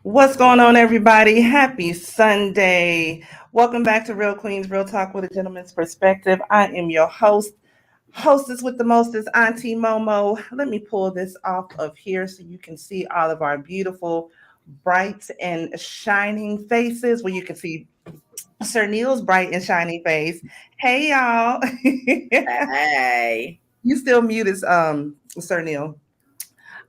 What's going on, everybody? Happy Sunday. Welcome back to Real Queens Real Talk with a Gentleman's Perspective. I am your hostess with the mostest, Auntie Momo. Let me pull this off of here so you can see all of our beautiful, bright, and shining faces. Well, you can see Sir Neil's bright and shining face. Hey, y'all. Hey. You still muted, Sir Neil.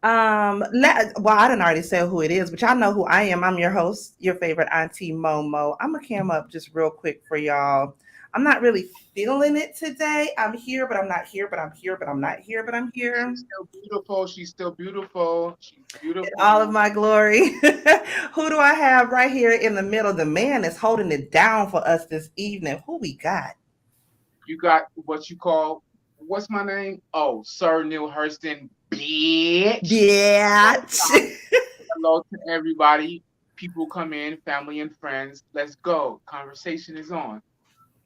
I didn't already say who it is, but y'all know who I am. I'm your host, your favorite Auntie Momo. I'm gonna come up just real quick for y'all. I'm not really feeling it today. I'm here, but I'm not here, but I'm here, but I'm not here, but I'm here. She's still beautiful. She's still beautiful. She's In all of beautiful. my glory. Who do I have right here in the middle? The man is holding it down for us this evening. Who we got? You got what you call what's my name? Oh, Sir Neale Hurston bitch. Bitch. Hello to everybody. People come in, family and friends. Let's go. Conversation is on.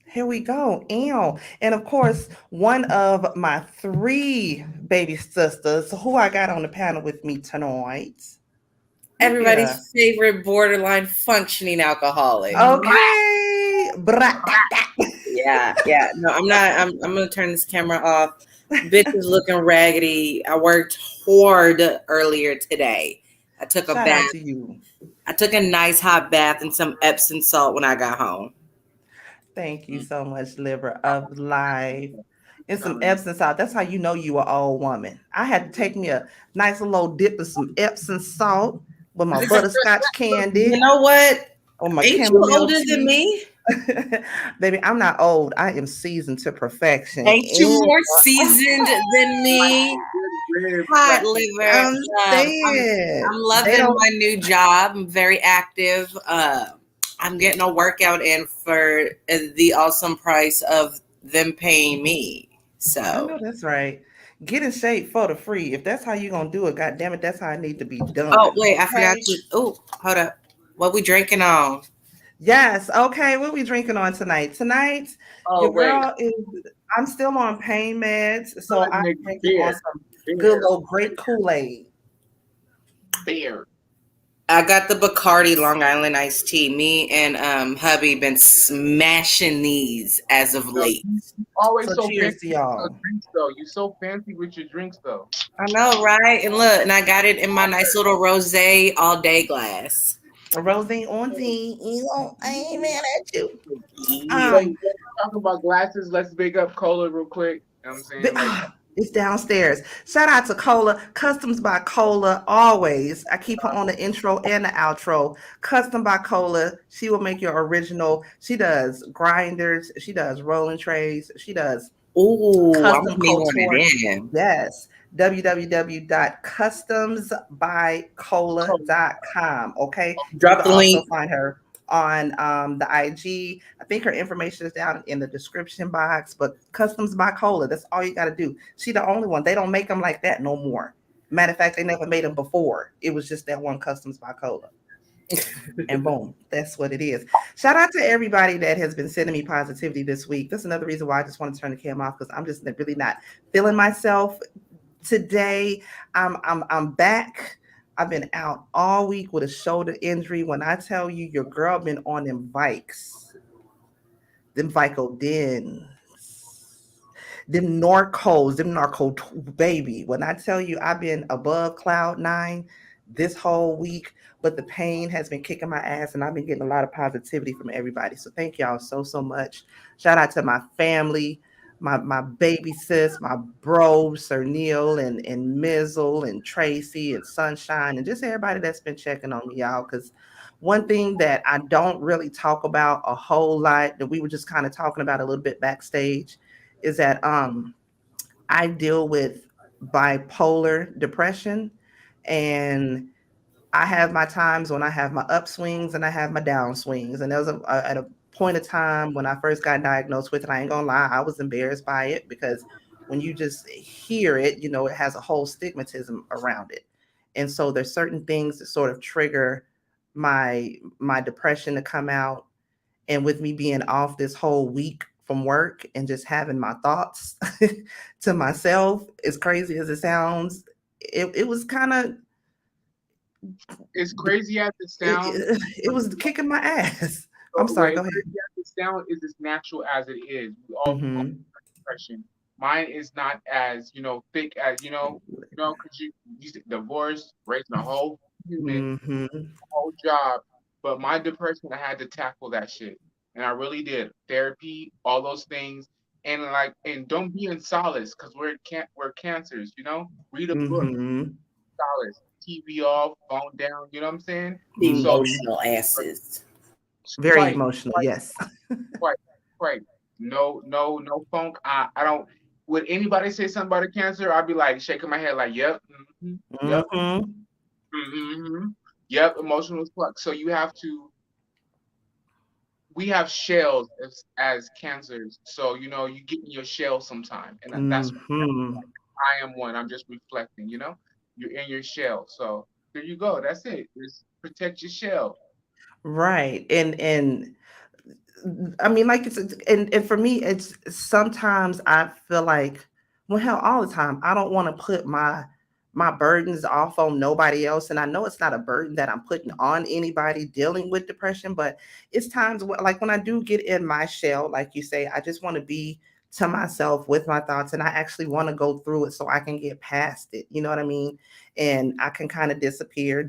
Here we go. Ew. And of course, one of my three baby sisters who I got on the panel with me tonight. Look at her. Everybody's favorite borderline functioning alcoholic. Okay. Yeah. No, I'm not. I'm gonna turn this camera off. Bitch is looking raggedy. I worked hard earlier today. I took a Shout out bath. to you. I took a nice hot bath and some Epsom salt when I got home. Thank you so much, Liver of Life. And some Telling you. Epsom salt. That's how you know you an old woman. I had to take me a nice little dip of some Epsom salt with my butterscotch You candy know what? or my Ain't you chamomile older than tea. me? Baby, I'm not old. I am seasoned to perfection. Ain't you And more seasoned than Like me? good rib, Hot like liver. I'm I'm saying they loving don't. my new job. I'm very active. I'm getting a workout in for the awesome price of them paying me. I So, know that's right. Get in shape for the free. If that's how you gonna do it, God damn it, that's how it need to be oh done. wait, I forgot Okay. to. Oh, hold up. What we drinking on? Yes. Okay. What we drinking on tonight? Tonight, your oh wait. girl is. I'm still on pain meds, so Good I'm nigga drinking on beer. some good Beer. old great Kool Aid. Beer. I got the Bacardi Long Island iced tea. Me and hubby been smashing these as of No, late. you always So so cheers fancy to with your y'all. drinks though. You so fancy with your drinks though. I know, right? And look, and I got it in my nice little rosé all day glass. Rosé on tea. I ain't mad at you. Yeah. Wait, Um, talking about glasses, let's big up Cola real quick. You know what I'm saying? Like, It's downstairs. Shout out to Cola, Customs by Cola. Always, I keep her on the intro and the outro. Custom by Cola. She will make your original. She does grinders. She does rolling trays. She does Ooh, I'm custom gonna need one of couture. them. Yes. www.customsbycola.com. Okay. You Drop can the also link. find her on the IG. I think her information is down in the description box, but Customs by Cola, that's all you got to do. She the only one. They don't make them like that no more. Matter of fact, they never made them before. It was just that one Customs by Cola. And boom, that's what it is. Shout out to everybody that has been sending me positivity this week. That's another reason why I just want to turn the cam off because I'm just really not feeling myself today. I'm back. I've been out all week with a shoulder injury. When I tell you, your girl been on them bikes, them Vicodins, them narco baby. When I tell you, I've been above cloud nine this whole week, but the pain has been kicking my ass, and I've been getting a lot of positivity from everybody. So thank y'all so much. Shout out to my family, my baby sis, my bro, Sir Neil and Mizzle and Tracy and Sunshine, and just everybody that's been checking on me, y'all. Because one thing that I don't really talk about a whole lot that we were just kind of talking about a little bit backstage is that I deal with bipolar depression, and I have my times when I have my upswings and I have my downswings. And there was at a point of time when I first got diagnosed with it, I ain't gonna lie, I was embarrassed by it because when you just hear it, it has a whole stigmatism around it. And so there's certain things that sort of trigger my depression to come out. And with me being off this whole week from work and just having my thoughts to myself, as crazy as it sounds, it was kind of As crazy as it sounds, It was kicking my ass. I'm so sorry. wait, Go as ahead. crazy as it sounds is as natural as it is. We all go Mm-hmm. through depression. Mine is not as thick as because you divorced, raising a whole human, Mm-hmm. whole job. But my depression, I had to tackle that shit, and I really did. Therapy, all those things, and don't be in solace because we're cancers. Read a book, Mm-hmm. solace. TV off, phone down. You know what I'm saying? So Mm-hmm. Emotional asses. Very quite, emotional. quite, Yes. quite, quite. No, no, no funk. I don't. Would anybody say something about a cancer? I'd be like shaking my head, like, yep, yep, Mm-hmm. yep. Emotional flux. So you have to. We have shells as cancers. So you get in your shell sometime, and that's what Mm-hmm. I am one. I'm just reflecting. You're in your shell. So there you go. That's it. Just protect your shell. Right. And I mean, like and for me, it's sometimes I feel like, well, hell, all the time, I don't want to put my burdens off on nobody else. And I know it's not a burden that I'm putting on anybody dealing with depression, but it's times like when I do get in my shell, like you say, I just want to be to myself with my thoughts, and I actually want to go through it so I can get past it. You know what I mean? And I can kind of disappear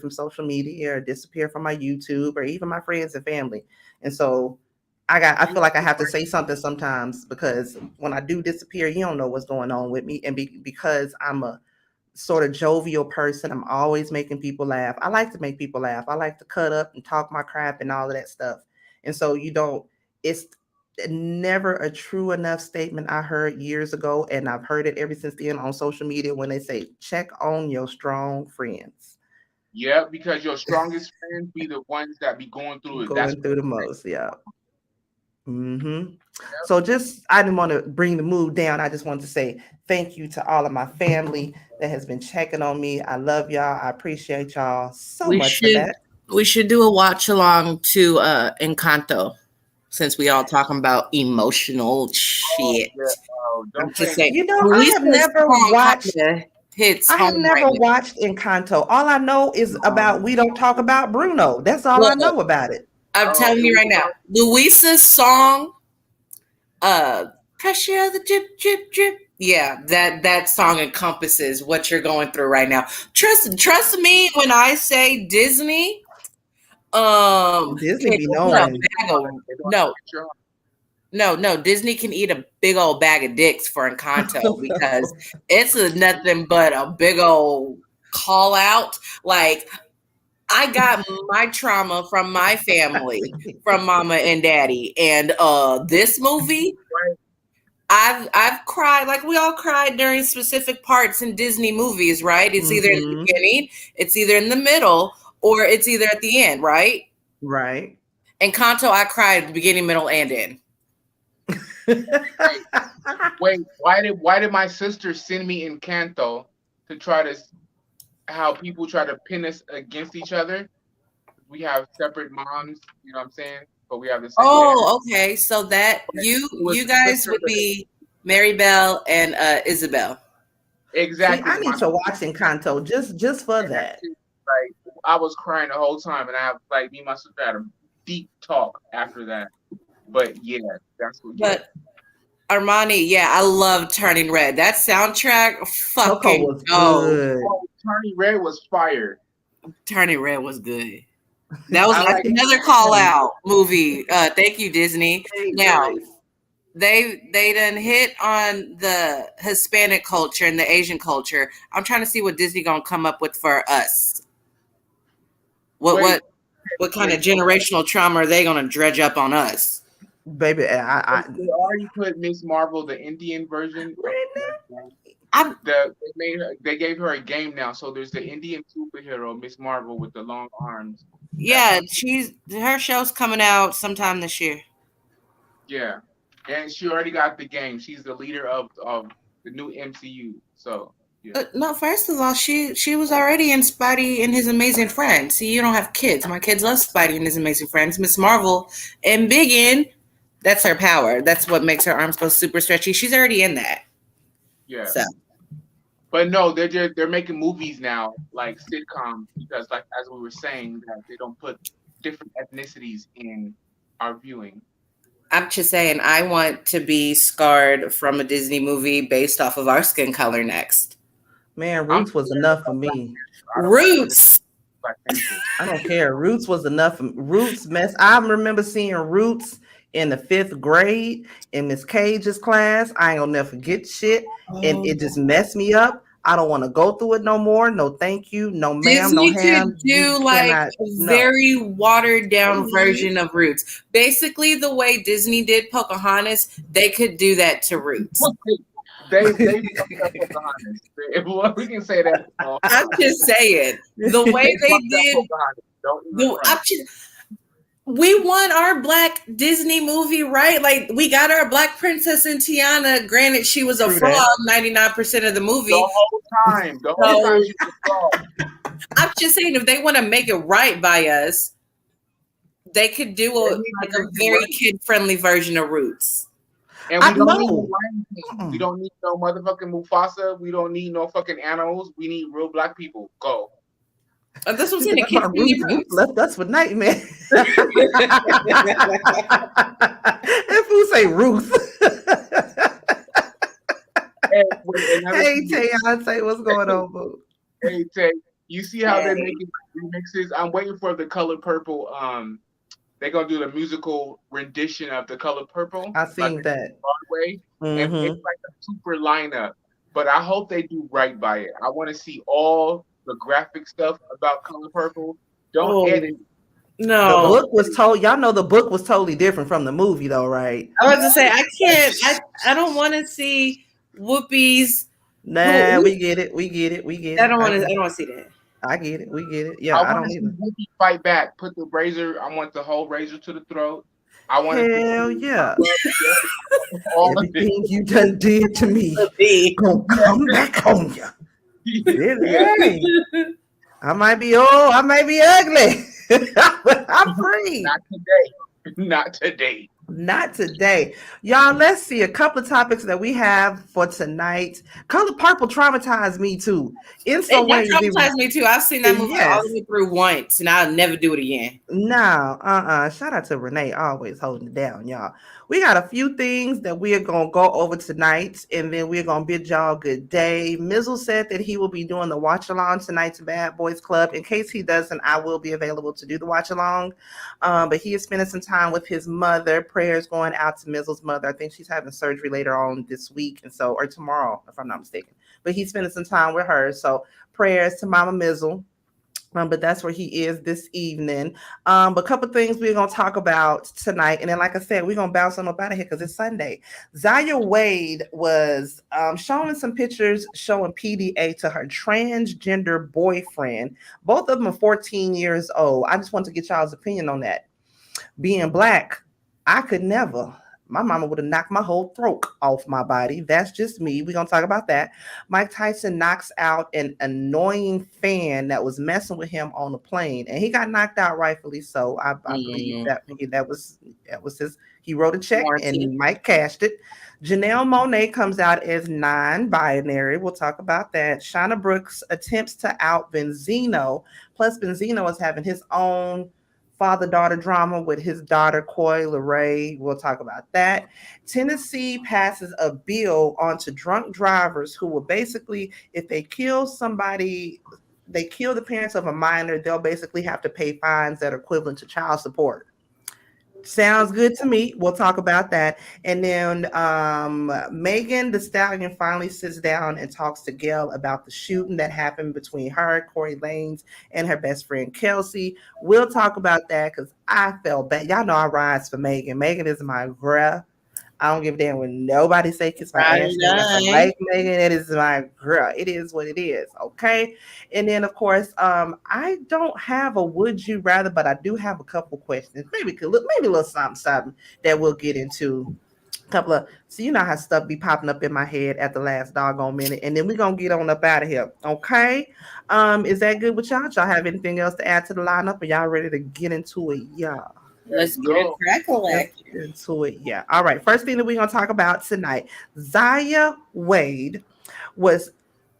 from social media, or disappear from my YouTube, or even my friends and family. And so I You feel have like I to have to break. say something sometimes, because when I do disappear, you don't know what's going on with me. And because I'm a sort of jovial person, I'm always making people laugh. I like to make people laugh. I like to cut up and talk my crap and all of that stuff. And so it's never a true enough statement I heard years ago. And I've heard it ever since then on social media, when they say, check on your strong friends. Yeah, because your strongest friends be the ones that be going through it. That's Going through the most. Yeah. Mm-hmm. So I didn't want to bring the mood down. I just wanted to say thank you to all of my family that has been checking on me. I love y'all. I appreciate y'all so We much for should that. we should do a watch along to Encanto, since we all talking about emotional oh shit. yeah. Oh, I'm don't just play. saying, I have Luisa's never song watched kind of hits I have home right never now. watched Encanto. All I know is about We Don't Talk About Bruno. That's all I Well, know about it. I'm Oh, telling it you was right now, about. Luisa's song, pressure, the drip, drip, drip. Yeah, that song encompasses what you're going through right now. Trust me when I say Disney, Disney can be eat a knowing. bag of They don't no, get your heart. no. Disney can eat a big old bag of dicks for Encanto, because it's nothing but a big old call out. Like, I got my trauma from my family, from mama and daddy, and this movie, Right? I've cried, like we all cried during specific parts in Disney movies, right? It's either in the Mm-hmm. beginning, it's either in the middle, or it's either at the end, right? Right. And Kanto, I cried at the beginning, middle, and end. Wait, wait. Why did my sister send me Encanto to try to how people try to pin us against each other? We have separate moms. You know what I'm saying? But we have the same parents. Oh, okay. So that But you it was you my guys sister. would be Mary Bell and Isabel. See, Exactly. I need My to watch Encanto just for and that that. shit, like I was crying the whole time, and I have like me and my sister had a deep talk after that. But yeah, that's what. Yeah, But Armani, yeah, I love Turning Red. That soundtrack, Coco fucking was go. good. oh, Turning Red was fire. Turning Red was good. That's I like another call out movie. Thank you, Disney. Now Dangerous. they done hit on the Hispanic culture and the Asian culture. I'm trying to see what Disney gonna come up with for us. What wait, what what kind of wait. So generational trauma are they gonna dredge up on us? Baby, they already put Miss Marvel, the Indian version. I'm They gave her a game now. So there's the Indian superhero Miss Marvel with the long arms. That's Yeah, her show's coming out sometime this year. yeah, and she already got the game. She's the leader of the new MCU. So yeah, No, first of all, she was already in Spidey and His Amazing Friends. See, you don't have kids. My kids love Spidey and His Amazing Friends. Miss Marvel and Biggin, that's her power. That's what makes her arms go super stretchy. She's already in that. yeah. So But no, they're making movies now, like sitcoms, because like as we were saying, that they don't put different ethnicities in our viewing. I'm just saying, I want to be scarred from a Disney movie based off of our skin color next. Man, I'm Roots was scared enough for of Black me. Panther. I don't care what it Roots. Black Panther. I don't care. Roots was enough. Roots mess. I remember seeing Roots in the 5th grade in Miss Cage's class. I ain't gonna never forget shit. And it just messed me up. I don't want to go through it no more. No, thank you. No, ma'am. No, Disney could ham. You do like cannot. a No. very watered down Please. version of Roots. Basically, the way Disney did Pocahontas, they could do that to Roots. They fucked up Pocahontas. Well, we can say that. I'm just saying, the way they Fucked up did. Pocahontas. Don't even front. We won our Black Disney movie, right? Like, we got our Black Princess and Tiana. Granted, she was a True fraud that. 99% of the movie. The whole time. The whole time she was a fraud. I'm just saying, if they want to make it right by us, they could do They a need to very make it right. kid-friendly version of Roots. And we don't need know. Lion King. We don't need no motherfucking Mufasa. We don't need no fucking animals. We need real black people. Go. That's what I'm saying. That's why Roots left us with nightmare. If you say Ruth. Hey, Tay, what's going on, boo? Hey, Tay, you see how they're making remixes? I'm waiting for the Color Purple. They're gonna do the musical rendition of the Color Purple. I seen that. Broadway, and it's like a super lineup. But I hope they do right by it. I want to see all the graphic stuff about Color Purple. Don't edit. No, the book was told. Y'all know the book was totally different from the movie, though, right? I was to say I can't. I don't want to see Whoopi's. Nah, we get it. We get it. We get it. I don't want to. I don't want to see that. I get it. We get it. Yeah, I don't either. Whoopi fight back. Put the razor. I want the whole razor to the throat. I want Hell yeah. All of Everything you done did to me gonna come back on you. Really? I might be old. I might be ugly. But I'm free. Not today. Not today. Not today. Y'all, let's see a couple of topics that we have for tonight. Color Purple traumatized me too. In some ways, traumatized me too. I've seen that movie all the way through once, and I'll never do it again. No, shout out to Renee, always holding it down, y'all. We got a few things that we are gonna go over tonight, and then we're gonna bid y'all good day. Mizzle said that he will be doing the watch along tonight's Bad Boys Club. In case he doesn't, I will be available to do the watch along. But he is spending some time with his mother. Prayers going out to Mizzle's mother. I think she's having surgery later on this week, and so, or tomorrow, if I'm not mistaken. But he's spending some time with her. So prayers to Mama Mizzle. But that's where he is this evening. But a couple things we're going to talk about tonight. And then, like I said, we're going to bounce them up out of here because it's Sunday. Zaya Wade was showing some pictures showing PDA to her transgender boyfriend. Both of them are 14 years old. I just want to get y'all's opinion on that. Being Black, I could never. My mama would have knocked my whole throat off my body. That's just me. We're going to talk about that. Mike Tyson knocks out an annoying fan that was messing with him on the plane. And he got knocked out rightfully so. I believe that was his. He wrote a check and Mike cashed it. Janelle Monae comes out as non-binary. We'll talk about that. Shauna Brooks attempts to out Benzino. Plus, Benzino is having his own father-daughter drama with his daughter, Coy Leray. We'll talk about that. Tennessee passes a bill onto drunk drivers who will basically, if they kill somebody, they kill the parents of a minor, they'll basically have to pay fines that are equivalent to child support. Sounds good to me. We'll talk about that. And then Megan Thee Stallion finally sits down and talks to Gail about the shooting that happened between her, Corey Lanez, and her best friend Kelsey. We'll talk about that because I felt bad. Y'all know I rise for Megan. Megan is my girl. I don't give a damn when nobody say kiss my ass. I like Megan. It is my girl. It is what it is. Okay. And then, of course, I don't have a would you rather, but I do have a couple questions. Maybe a little something that we'll get into. A couple of, so you know how stuff be popping up in my head at the last doggone minute, and then we're gonna get on up out of here. Okay. Is that good with y'all? Y'all have anything else to add to the lineup? Are y'all ready to get into it? Yeah. Let's get into it. Yeah. All right. First thing that we're going to talk about tonight, Zaya Wade was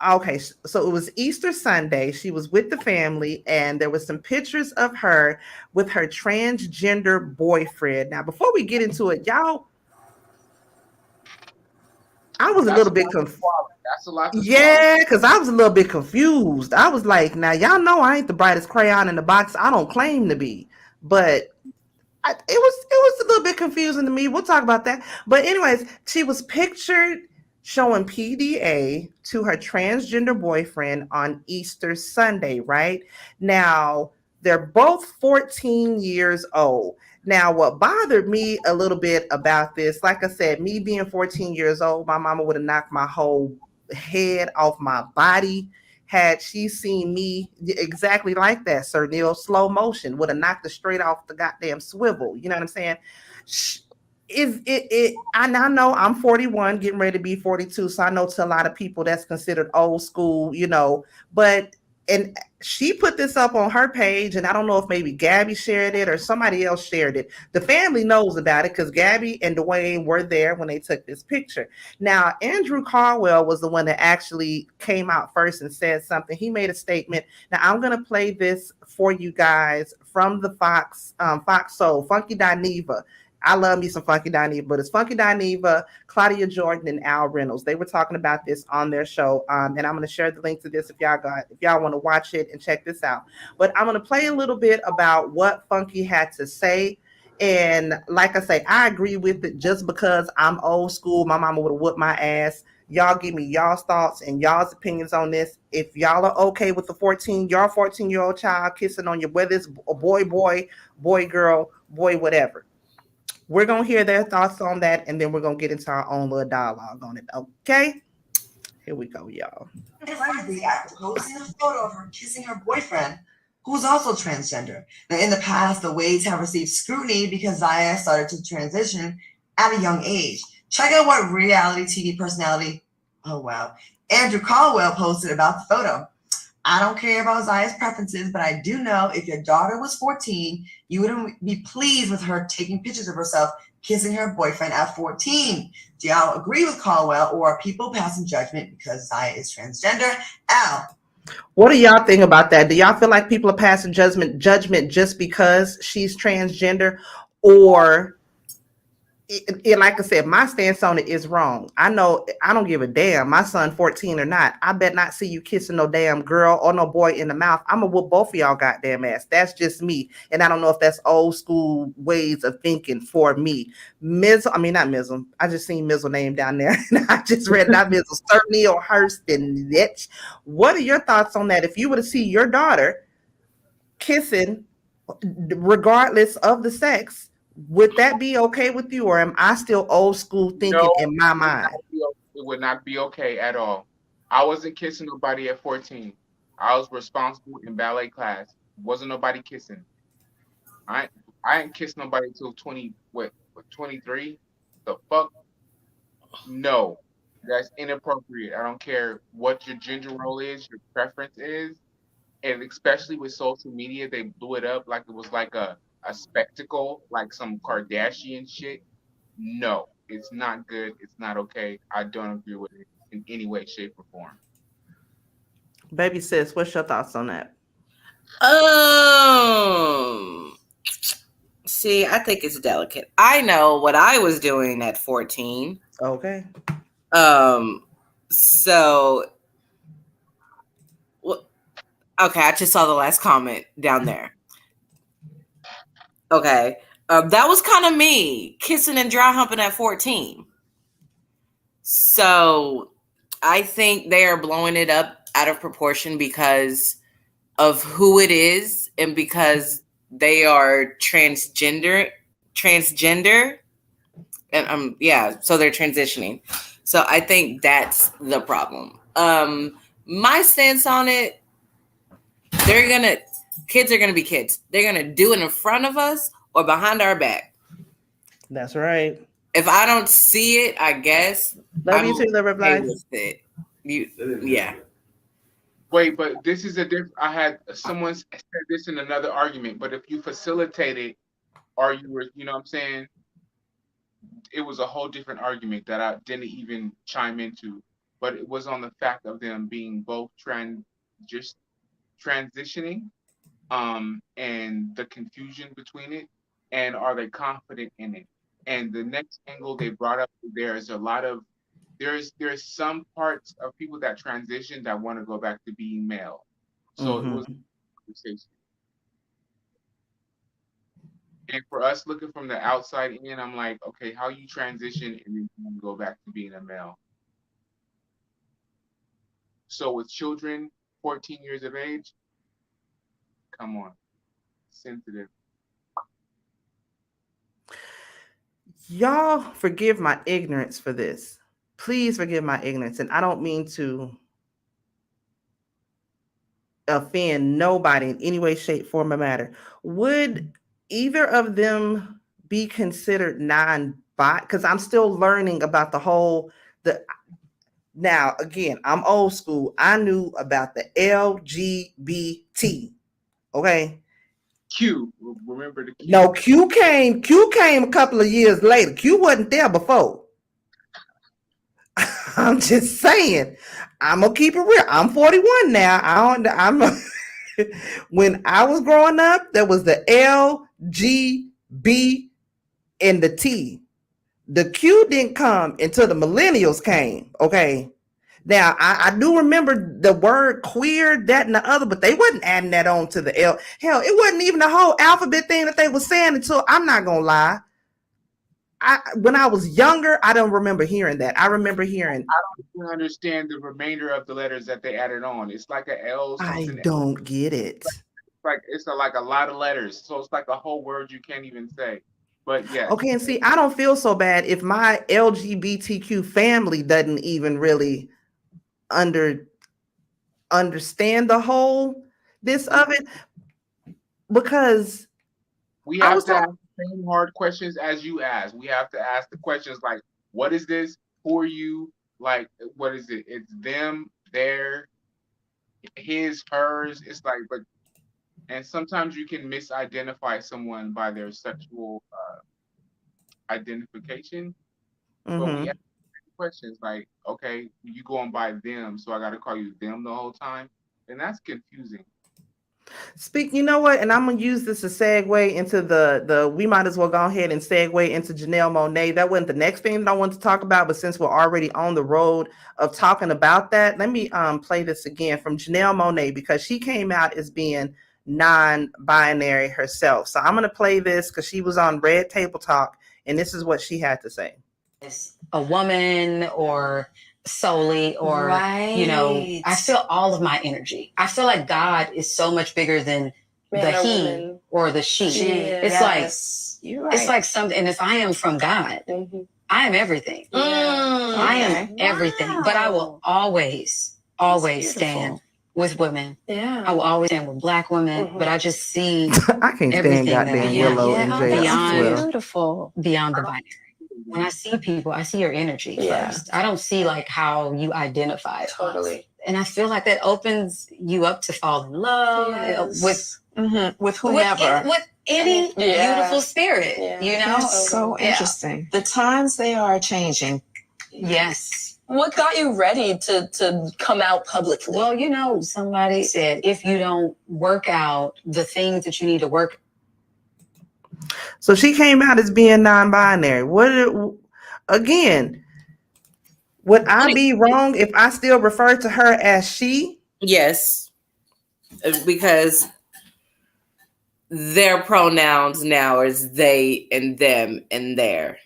Okay, so it was Easter Sunday. She was with the family, and there was some pictures of her with her transgender boyfriend. Now, before we get into it, y'all, I was a That's little a bit lot to confused. swallow. That's a lot to swallow. Yeah, because I was a little bit confused. I was like, now y'all know I ain't the brightest crayon in the box. I don't claim to be, but it was a little bit confusing to me. We'll talk about that. But anyways, she was pictured showing PDA to her transgender boyfriend on Easter Sunday, right? Now, they're both 14 years old. Now, what bothered me a little bit about this, like I said, me being 14 years old, my mama would have knocked my whole head off my body had she seen me exactly like that, Sir Neil, slow motion, would have knocked it straight off the goddamn swivel. You know what I'm saying? Is it and I know I'm 41, getting ready to be 42, so I know to a lot of people that's considered old school, but and she put this up on her page, and I don't know if maybe Gabby shared it or somebody else shared it. The family knows about it because Gabby and Dwayne were there when they took this picture. Now, Andrew Caldwell was the one that actually came out first and said something. He made a statement. Now, I'm going to play this for you guys from the Fox Soul, Funky Dineva. I love me some Funky Dineva, but it's Funky Dineva, Claudia Jordan, and Al Reynolds. They were talking about this on their show, and I'm going to share the link to this if y'all want to watch it and check this out. But I'm going to play a little bit about what Funky had to say. And like I say, I agree with it just because I'm old school. My mama would have whooped my ass. Y'all give me y'all's thoughts and y'all's opinions on this. If y'all are okay with the 14-year-old child kissing on you, whether it's a boy, girl, boy, whatever. We're going to hear their thoughts on that, and then we're going to get into our own little dialogue on it. Okay? Here we go, y'all. Frenzy after posting a photo of her kissing her boyfriend, who's also transgender. Now, in the past, the Wades have received scrutiny because Zaya started to transition at a young age. Check out what reality TV personality, Andrew Caldwell posted about the photo. I don't care about Zaya's preferences, but I do know if your daughter was 14, you wouldn't be pleased with her taking pictures of herself kissing her boyfriend at 14. Do y'all agree with Caldwell, or are people passing judgment because Zaya is transgender? Al. What do y'all think about that? Do y'all feel like people are passing judgment just because she's transgender, or like I said, my stance on it is wrong. I know I don't give a damn. My son 14 or not, I bet not see you kissing no damn girl or no boy in the mouth. I'm gonna whoop both of y'all goddamn ass. That's just me. And I don't know if that's old school ways of thinking for me. Not Mizzle. I just seen Mizzle name down there. I just read that Mizzle. Sir Neale Hurston Bih. What are your thoughts on that? If you were to see your daughter kissing, regardless of the sex, would that be okay with you, or am I still old school thinking No, in my mind? it would not be okay at all. I wasn't kissing nobody at 14. I was responsible in ballet class. Wasn't nobody kissing. I I ain't kissed nobody till 23. The fuck? No. That's inappropriate. I don't care what your gender role is, your preference is. And especially with social media, they blew it up like it was like a spectacle, like some Kardashian shit. No, it's not good. It's not okay. I don't agree with it in any way, shape, or form. Baby sis, what's your thoughts on that? See, I think it's delicate. I know what I was doing at 14. Okay. So, okay, I just saw the last comment down there. Okay. That was kind of me, kissing and dry humping at 14. So, I think they are blowing it up out of proportion because of who it is and because they are transgender, and so they're transitioning. So I think that's the problem. My stance on it, kids are gonna be kids. They're gonna do it in front of us or behind our back. That's right. If I don't see it, I guess Love you too, Liver okay Blight. with it. Yeah. Wait, but this is a different. I had someone said this in another argument. But if you facilitate it, or you were, you know what I'm saying, it was a whole different argument that I didn't even chime into. but it was on the fact of them being both just transitioning, and the confusion between it, and are they confident in it? And the next angle they brought up, there's a lot of there's some parts of people that transition that want to go back to being male. So it was a conversation. And for us looking from the outside in, I'm like, okay, how you transition and then you go back to being a male. So with children, 14 years of age, come on, sensitive. Y'all forgive my ignorance for this. Please forgive my ignorance. And I don't mean to offend nobody in any way, shape, form, or matter. Would either of them be considered non-bi? Because I'm still learning about now, again, I'm old school. I knew about the LGBT. Okay. Q, remember the Q? No, Q came a couple of years later. Q wasn't there before. I'm just saying. I'm gonna keep it real. I'm 41 now. When I was growing up, there was the L, G, B, and the T. The Q didn't come until the millennials came. Okay. Now I do remember the word queer, that and the other, but they wasn't adding that on to the L. Hell, it wasn't even the whole alphabet thing that they were saying until, I'm not gonna lie, when I was younger, I don't remember hearing that. I remember hearing. I don't even understand the remainder of the letters that they added on. It's like a L. I don't get it. It's like a lot of letters, so it's like a whole word you can't even say. But yeah. Okay, and see, I don't feel so bad if my LGBTQ family doesn't even really understand the whole this of it, because we have to ask the same hard questions as you ask. We have to ask the questions like, what is this? Who are you? Like, what is it? It's them, their, his, hers. It's like, but, and sometimes you can misidentify someone by their sexual identification. But we ask questions like, okay, you going by them, so I got to call you them the whole time, and that's confusing. You know what? And I'm gonna use this to segue into the. We might as well go ahead and segue into Janelle Monae. That wasn't the next thing that I wanted to talk about, but since we're already on the road of talking about that, let me play this again from Janelle Monae, because she came out as being non-binary herself. So I'm gonna play this because she was on Red Table Talk, and this is what she had to say. A woman or solely, or you know, I feel all of my energy. I feel like God is so much bigger than the he or the she. It's like it's like something. And if I am from God, I am everything. I am everything. But I will always stand with women. I will always stand with Black women. But I just see I can't stand goddamn Willow and Jay. Beyond the binary. When I see people, I see your energy first. I don't see like how you identify. Totally. And I feel like that opens you up to fall in love with whomever. With any beautiful spirit, you know? That's so interesting. The times, they are changing. Yes. What got you ready to come out publicly? Well, you know, somebody said, if you don't work out the things that you need to work. So she came out as being non-binary. Again, would I be wrong if I still refer to her as she? Yes, because their pronouns now is they and them and their.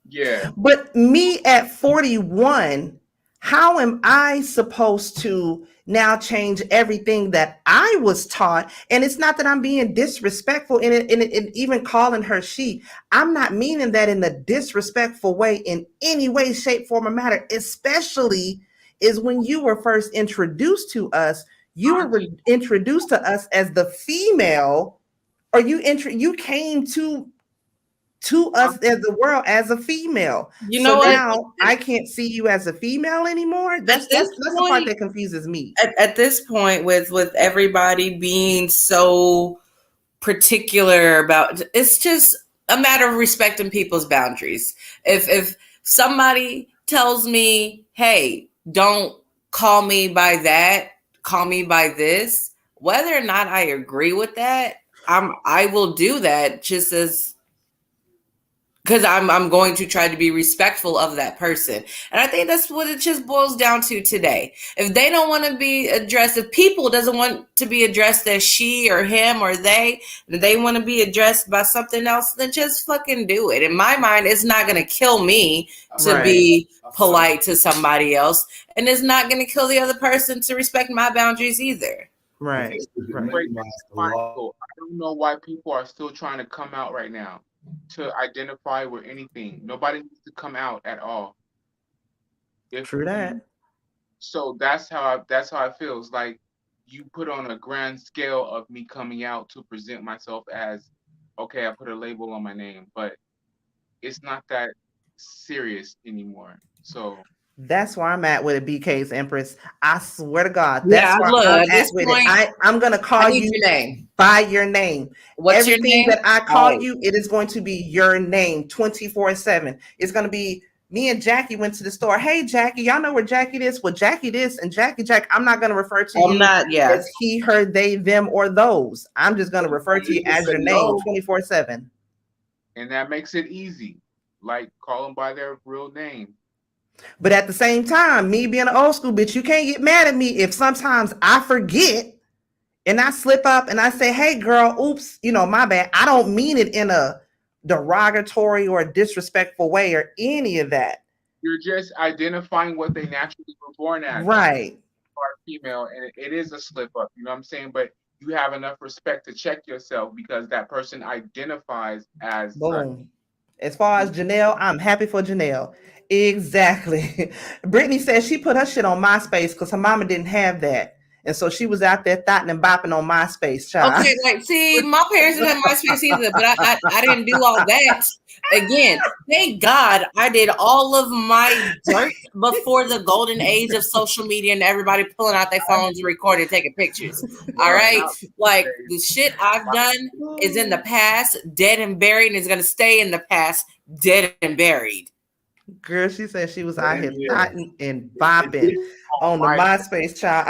Yeah. But me at 41, how am I supposed to now change everything that I was taught? And it's not that I'm being disrespectful in it, and even calling her she. I'm not meaning that in a disrespectful way in any way, shape, form, or matter, especially is when you were first introduced to us. You were introduced to us as the female, or you came to us as the world as a female. You know what? Now I can't see you as a female anymore. That's the part that confuses me. At this point, with everybody being so particular about, it's just a matter of respecting people's boundaries. If somebody tells me, hey, don't call me by that, call me by this. Whether or not I agree with that, I will do that just as because I'm going to try to be respectful of that person. And I think that's what it just boils down to today. If they don't want to be addressed, if people doesn't want to be addressed as she or him or they want to be addressed by something else, then just fucking do it. In my mind, it's not going to kill me to be polite to somebody else. And it's not going to kill the other person to respect my boundaries either. Right. I don't know why people are still trying to come out right now to identify with anything. Nobody needs to come out at all. True that. So that's how it feels. Like you put on a grand scale of me coming out to present myself as, okay, I put a label on my name, but it's not that serious anymore. So that's where I'm at with it, BK's Empress. I swear to God, that's where I'm at with it. I'm gonna call you your name by your name. What's Everything your name? that I call you, it is going to be your name 24/7. It's gonna be me and Jackie went to the store. Hey Jackie, y'all know where Jackie is? Well, Jackie this and Jackie Jack. I'm not gonna refer to you as he, her, they, them, or those. I'm just gonna refer to you as your name 24/7. And that makes it easy. Like call them by their real name. But at the same time, me being an old school bitch, you can't get mad at me if sometimes I forget and I slip up and I say, hey girl, oops, my bad. I don't mean it in a derogatory or disrespectful way or any of that. You're just identifying what they naturally were born as. Right. Are female, and it is a slip up, you know what I'm saying? But you have enough respect to check yourself because that person identifies as boom. As far as Janelle, I'm happy for Janelle. Exactly. Brittany says she put her shit on MySpace because her mama didn't have that. And so she was out there thotting and bopping on MySpace, child. Okay, like, see, my parents didn't have MySpace either, but I didn't do all that. Again, thank God I did all of my dirt before the golden age of social media and everybody pulling out their phones and recording, taking pictures. All right? Like, the shit I've done is in the past, dead and buried, and is going to stay in the past, dead and buried. Girl, she said she was out here thotting and bopping on the MySpace, child.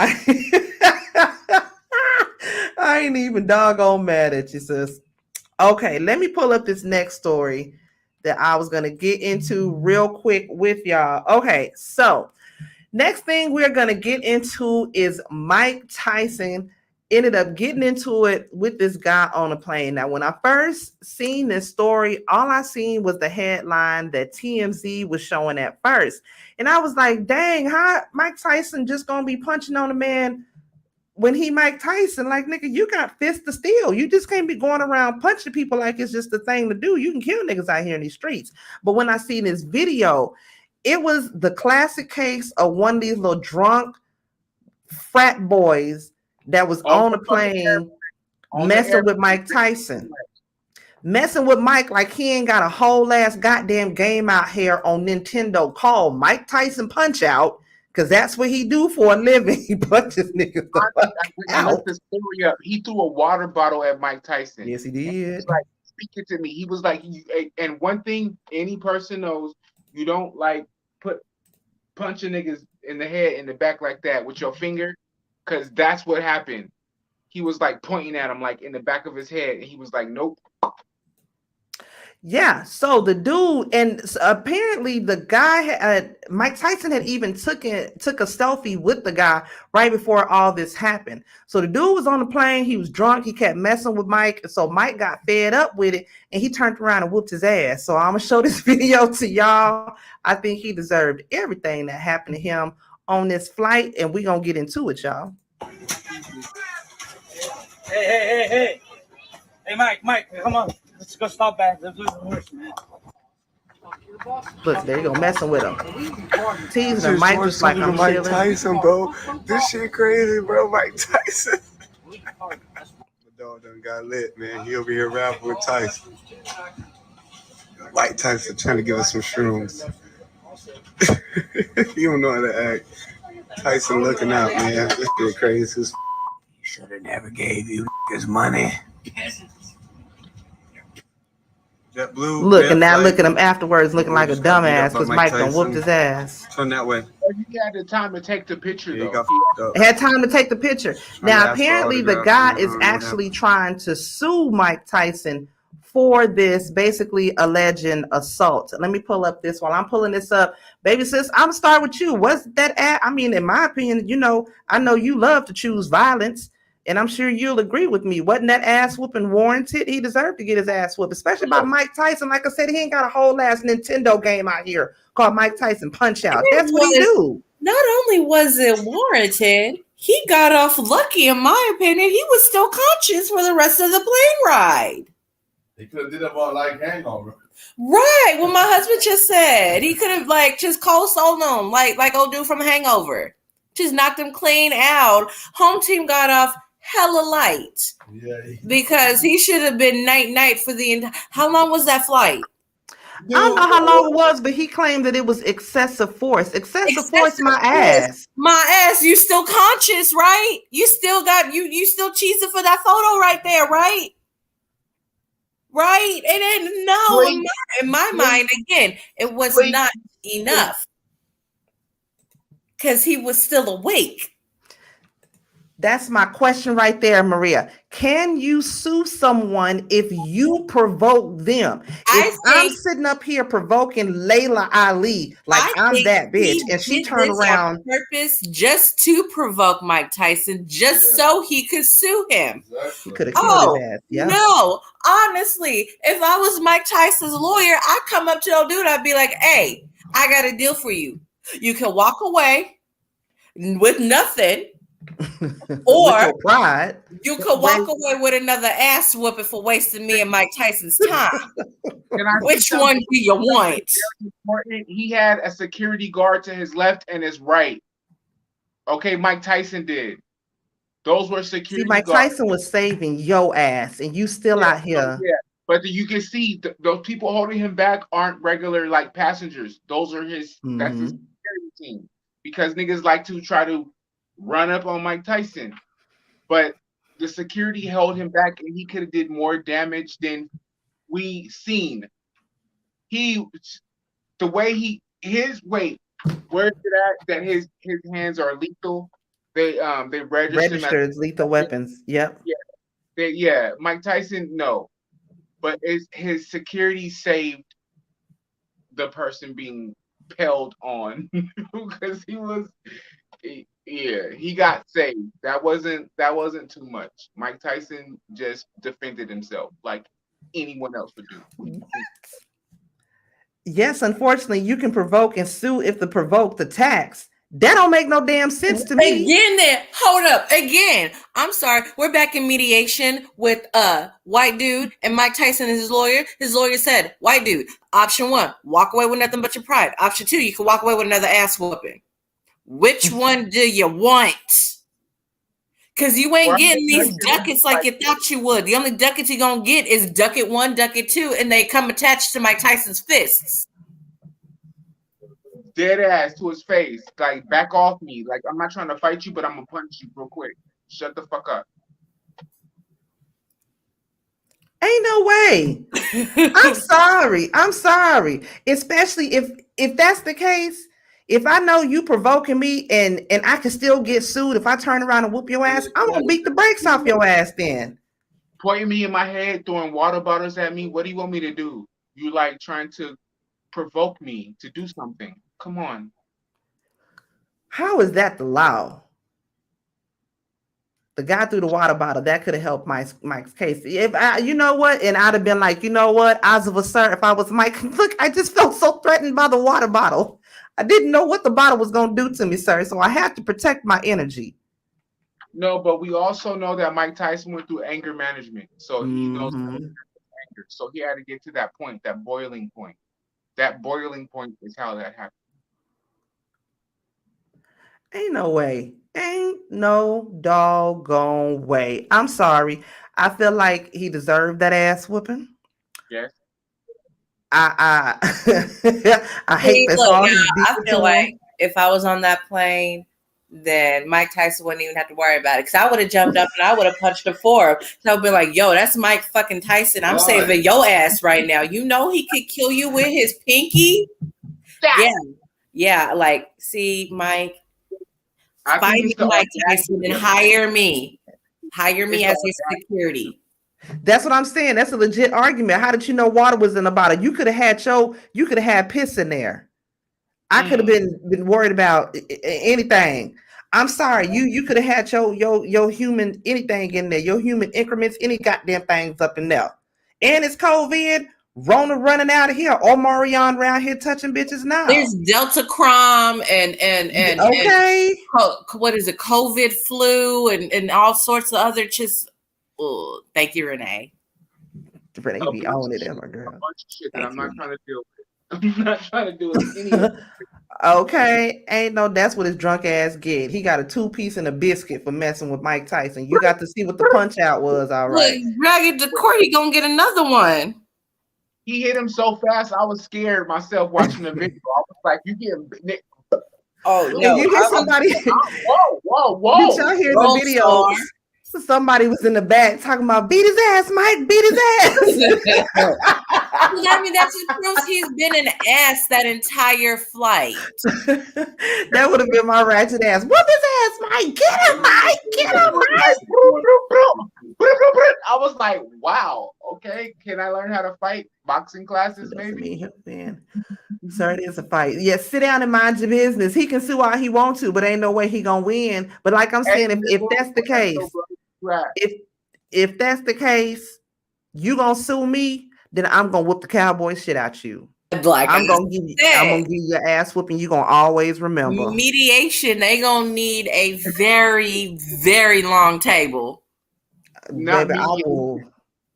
I ain't even doggone mad at you, sis. Okay, let me pull up this next story that I was going to get into real quick with y'all. Okay, so next thing we're going to get into is Mike Tyson ended up getting into it with this guy on a plane. Now, when I first seen this story, all I seen was the headline that TMZ was showing at first. And I was like, dang, how Mike Tyson just going to be punching on a man when he Mike Tyson? Like, nigga, you got fists of steel. You just can't be going around punching people like it's just the thing to do. You can kill niggas out here in these streets. But when I seen this video, it was the classic case of one of these little drunk frat boys that was on the plane messing with Mike Tyson. Messing with Mike like he ain't got a whole ass goddamn game out here on Nintendo called Mike Tyson Punch Out. Because that's what he do for a living. He punches niggas the fuck out. The story up. He threw a water bottle at Mike Tyson. Yes, he did. Like, speak it to me. He was like, and one thing any person knows, you don't like punching niggas in the head, in the back like that with your finger, because that's what happened. He was like pointing at him like in the back of his head, and he was like, nope. Yeah, so the dude, and apparently the guy, Mike Tyson had even took a selfie with the guy right before all this happened. So the dude was on the plane, he was drunk, he kept messing with Mike, so Mike got fed up with it, and he turned around and whooped his ass. So I'm gonna show this video to y'all. I think he deserved everything that happened to him on this flight, and we're gonna get into it, y'all. Hey, Mike, come on. Let's go stop back. Let's do the horse, man. Look, there you go, messing with him. Teasing him. Mike just like, I'm Mike chilling. Tyson, bro. This shit crazy, bro. Mike Tyson. The dog done got lit, man. He over here rapping with Tyson. Mike Tyson trying to give us some shrooms. You don't know how to act. Tyson looking out, man. This shit crazy. Should have never gave you his money. That blue. Look, and now look at him afterwards looking like a dumbass because Mike done whooped his ass. Turn that way. He had the time to take the picture, though. He had time to take the picture. Now, apparently, the guy is actually trying to sue Mike Tyson for this basically alleged assault. Let me pull up this while I'm pulling this up. Baby sis, I'm gonna start with you. What's that at? I mean, in my opinion, you know, I know you love to choose violence, and I'm sure you'll agree with me. Wasn't that ass whooping warranted? He deserved to get his ass whooped, especially by Mike Tyson. Like I said, he ain't got a whole ass Nintendo game out here called Mike Tyson Punch Out. That's what he do. Not only was it warranted, he got off lucky, in my opinion. He was still conscious for the rest of the plane ride. He could have did it about like hangover. Right. What my husband just said. He could have like just cold sold him, like old dude from Hangover. Just knocked him clean out. Home team got off hella light. Yeah. Because he should have been night for the entire. How long was that flight? I don't know how long it was, but he claimed that it was excessive force. Excessive force, my ass. My ass, you still conscious, right? You still got you still cheesing for that photo right there, right? Right? And then no, in my mind, again, it was not enough. Because he was still awake. That's my question right there, Maria. Can you sue someone if you provoke them? If I'm sitting up here provoking Layla Ali, like I'm that bitch, and she turned around on purpose just to provoke Mike Tyson, just so he could sue him. He could have killed his ass. Yeah. No, honestly, if I was Mike Tyson's lawyer, I'd come up to old dude, I'd be like, hey, I got a deal for you. You can walk away with nothing. Or pride. You could walk away with another ass whooping for wasting me and Mike Tyson's time. Which one do you want? He had a security guard to his left and his right. Okay, Mike Tyson did. Those were security Mike guards. Tyson was saving your ass, and you still out here. Yeah, but you can see those people holding him back aren't regular like passengers. Those are his. That's his security team. Because niggas like to try to run up on Mike Tyson, but the security held him back, and he could have did more damage than we seen. Where's it at that his hands are lethal? They register as lethal weapons. Yep. Yeah. Mike Tyson, no, but his security saved the person being pelled on because he got saved. That wasn't too much. Mike Tyson just defended himself like anyone else would do. Yes, unfortunately, you can provoke and sue if the provoked attacks. That don't make no damn sense to me. Hold up. Again, I'm sorry. We're back in mediation with a white dude and Mike Tyson is his lawyer. His lawyer said, white dude, option 1, walk away with nothing but your pride. Option 2, you can walk away with another ass whooping. Which one do you want? Because you ain't getting these ducats like you thought you would. The only ducats you're going to get is ducat 1, ducat 2, and they come attached to Mike Tyson's fists. Dead ass to his face. Like, back off me. Like, I'm not trying to fight you, but I'm going to punch you real quick. Shut the fuck up. Ain't no way. I'm sorry. Especially if that's the case. If I know you provoking me and I can still get sued if I turn around and whoop your ass, I'm gonna beat the brakes off your ass then. Pointing me in my head, throwing water bottles at me. What do you want me to do? You like trying to provoke me to do something. Come on. How is that the law? The guy threw the water bottle. That could have helped Mike's case. If you know what, and I'd have been like, you know what, Ozova, sir, if I was Mike, look, I just felt so threatened by the water bottle. I didn't know what the bottle was going to do to me, sir. So I had to protect my energy. No, but we also know that Mike Tyson went through anger management. So he knows anger. So he had to get to that point, that boiling point. That boiling point is how that happened. Ain't no way. Ain't no doggone way. I'm sorry. I feel like he deserved that ass whooping. Yes. I hate this. I feel like if I was on that plane, then Mike Tyson wouldn't even have to worry about it. Because I would have jumped up and I would have punched the four. So I'd be like, yo, that's Mike fucking Tyson. I'm saving your ass right now. You know he could kill you with his pinky? Yeah. Yeah, like, see, Mike, find me Mike Tyson and hire me. Hire me as your security. That's what I'm saying. That's a legit argument. How did you know water was in the bottle? You could have had piss in there. I could have been worried about anything. I'm sorry. You could have had your human anything in there. Your human increments, any goddamn things up in there. And it's COVID. Rona running out of here. Or Marion around here touching bitches now. There's Delta Crom and okay. And, what is it? COVID flu and all sorts of other just. Oh, thank you, Renee. Renee be on it, my girl. A bunch of shit that I'm not trying to deal with. I'm not trying to do it anyway. Okay, ain't no. That's what his drunk ass get. He got a 2-piece and a biscuit for messing with Mike Tyson. You got to see what the punch out was. All right. Look, drag it to court. He gonna get another one. He hit him so fast, I was scared myself watching the video. I was like, "You getting?" Oh no! You hear somebody? Whoa! Did y'all hear the video? Somebody was in the back talking about beat his ass, Mike, beat his ass. I mean, that just proves he's been an ass that entire flight. That would have been my ratchet ass. Whoop his ass, Mike. Get him, Mike. Get him, Mike. I was like, wow, okay. Can I learn how to fight? Boxing classes, maybe? Man. Sir, it is a fight. Yeah, sit down and mind your business. He can sue all he wants to, but ain't no way he gonna win. But like I'm saying, if that's the case, if that's the case, you gonna sue me, then I'm gonna whoop the cowboy shit out you. Like I'm gonna give you your ass whooping. You gonna always remember. Mediation. They gonna need a very, very long table. Baby, I will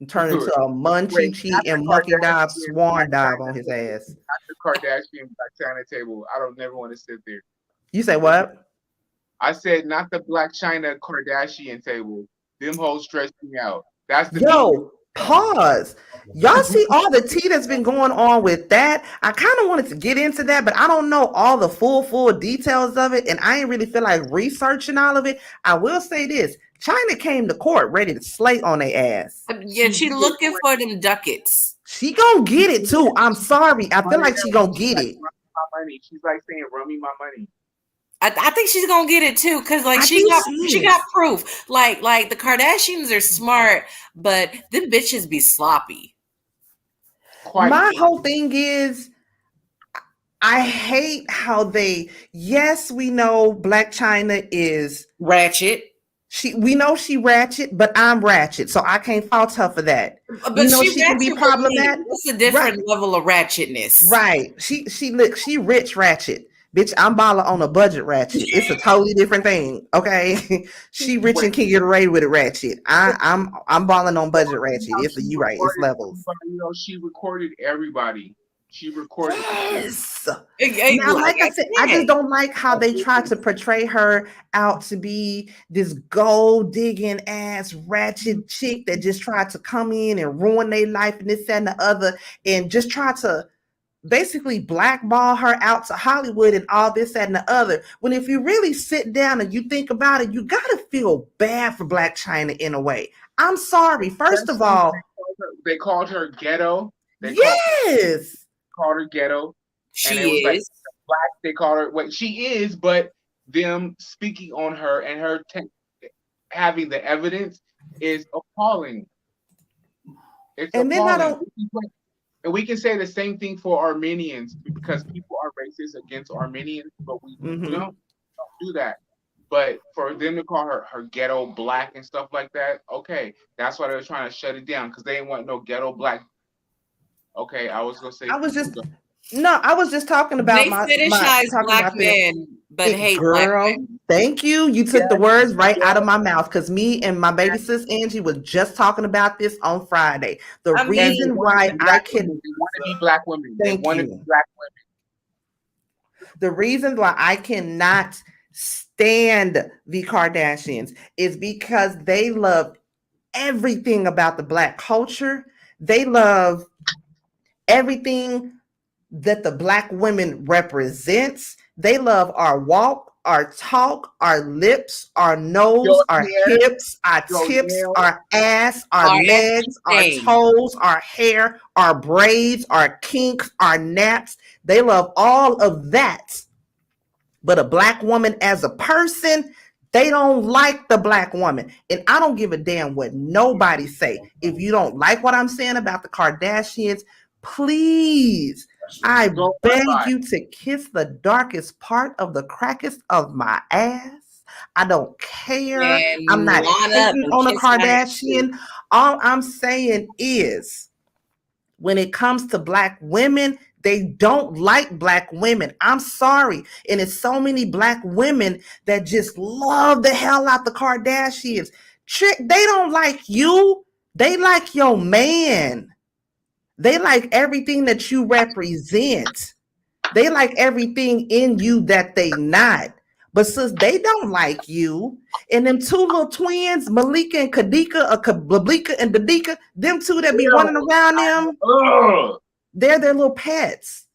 turn into a munchie and monkey dive, swan dive on his ass. Not the Kardashian Black China table. I don't never want to sit there. You say what? I said not the Black China Kardashian table. Them hoes stress me out. That's the pause. Y'all see all the tea that's been going on with that? I kind of wanted to get into that, but I don't know all the full details of it, and I ain't really feel like researching all of it. I will say this. China came to court ready to slay on their ass. Yeah, she looking for them ducats. She gonna get it too. I'm sorry. I feel like she gonna get it. My money. She's like saying, "Run me my money." I think she's gonna get it too, because like she got proof. Like the Kardashians are smart, but them bitches be sloppy. My whole thing is, I hate how yes, we know Blac Chyna is ratchet. We know she ratchet, but I'm ratchet, so I can't fault her for that. But you know she can be problematic. It's a different level of ratchetness, right? She rich ratchet, bitch. I'm baller on a budget ratchet. It's a totally different thing. Okay, she rich and can get away with it ratchet. I'm balling on budget ratchet. It's you right. It's levels. You know, she recorded everybody. She recorded. Yes. Now, like I said, I just don't like how they try to portray her out to be this gold digging ass ratchet chick that just tried to come in and ruin their life and this, that, and the other, and just try to basically blackball her out to Hollywood and all this, that, and the other. When if you really sit down and you think about it, you gotta feel bad for Blac Chyna in a way. I'm sorry. First of all, they called her ghetto. Called her ghetto. She is like, black. They called her what she is, but them speaking on her and her having the evidence is appalling. It's appalling. And we can say the same thing for Armenians because people are racist against Armenians, but we don't do that. But for them to call her ghetto black and stuff like that, okay, that's why they were trying to shut it down because they didn't want no ghetto black. Okay, I was gonna say. I was just talking about they fetishize black men, but hate black men. Thank you. You took the words right out of my mouth because me and my baby sis Angie was just talking about this on Friday. The reason why I can want to be black women. They want to be black women. The reason why I cannot stand the Kardashians is because they love everything about the black culture. They love everything that the black women represents. They love our walk, our talk, our lips, our nose, Your our hair, hips, our your tips, nails. our ass, our legs, our everything. toes, our hair, our braids, our kinks, our naps. They love all of that. But a black woman as a person, they don't like the black woman. And I don't give a damn what nobody say. If you don't like what I'm saying about the Kardashians, please, I Go beg bye-bye. you to kiss the darkest part of the crackest of my ass. I don't care. And I'm not line up hating and on a kiss my ass. Kardashian. All I'm saying is, when it comes to black women, they don't like black women. I'm sorry. And it's so many black women that just love the hell out the Kardashians. Trick, they don't like you. They like your man. They like everything that you represent. They like everything in you that they not. But since they don't like you, and them two little twins, Malika and Kadika, or Bablika and Dadika, them two that be running around them, they're their little pets.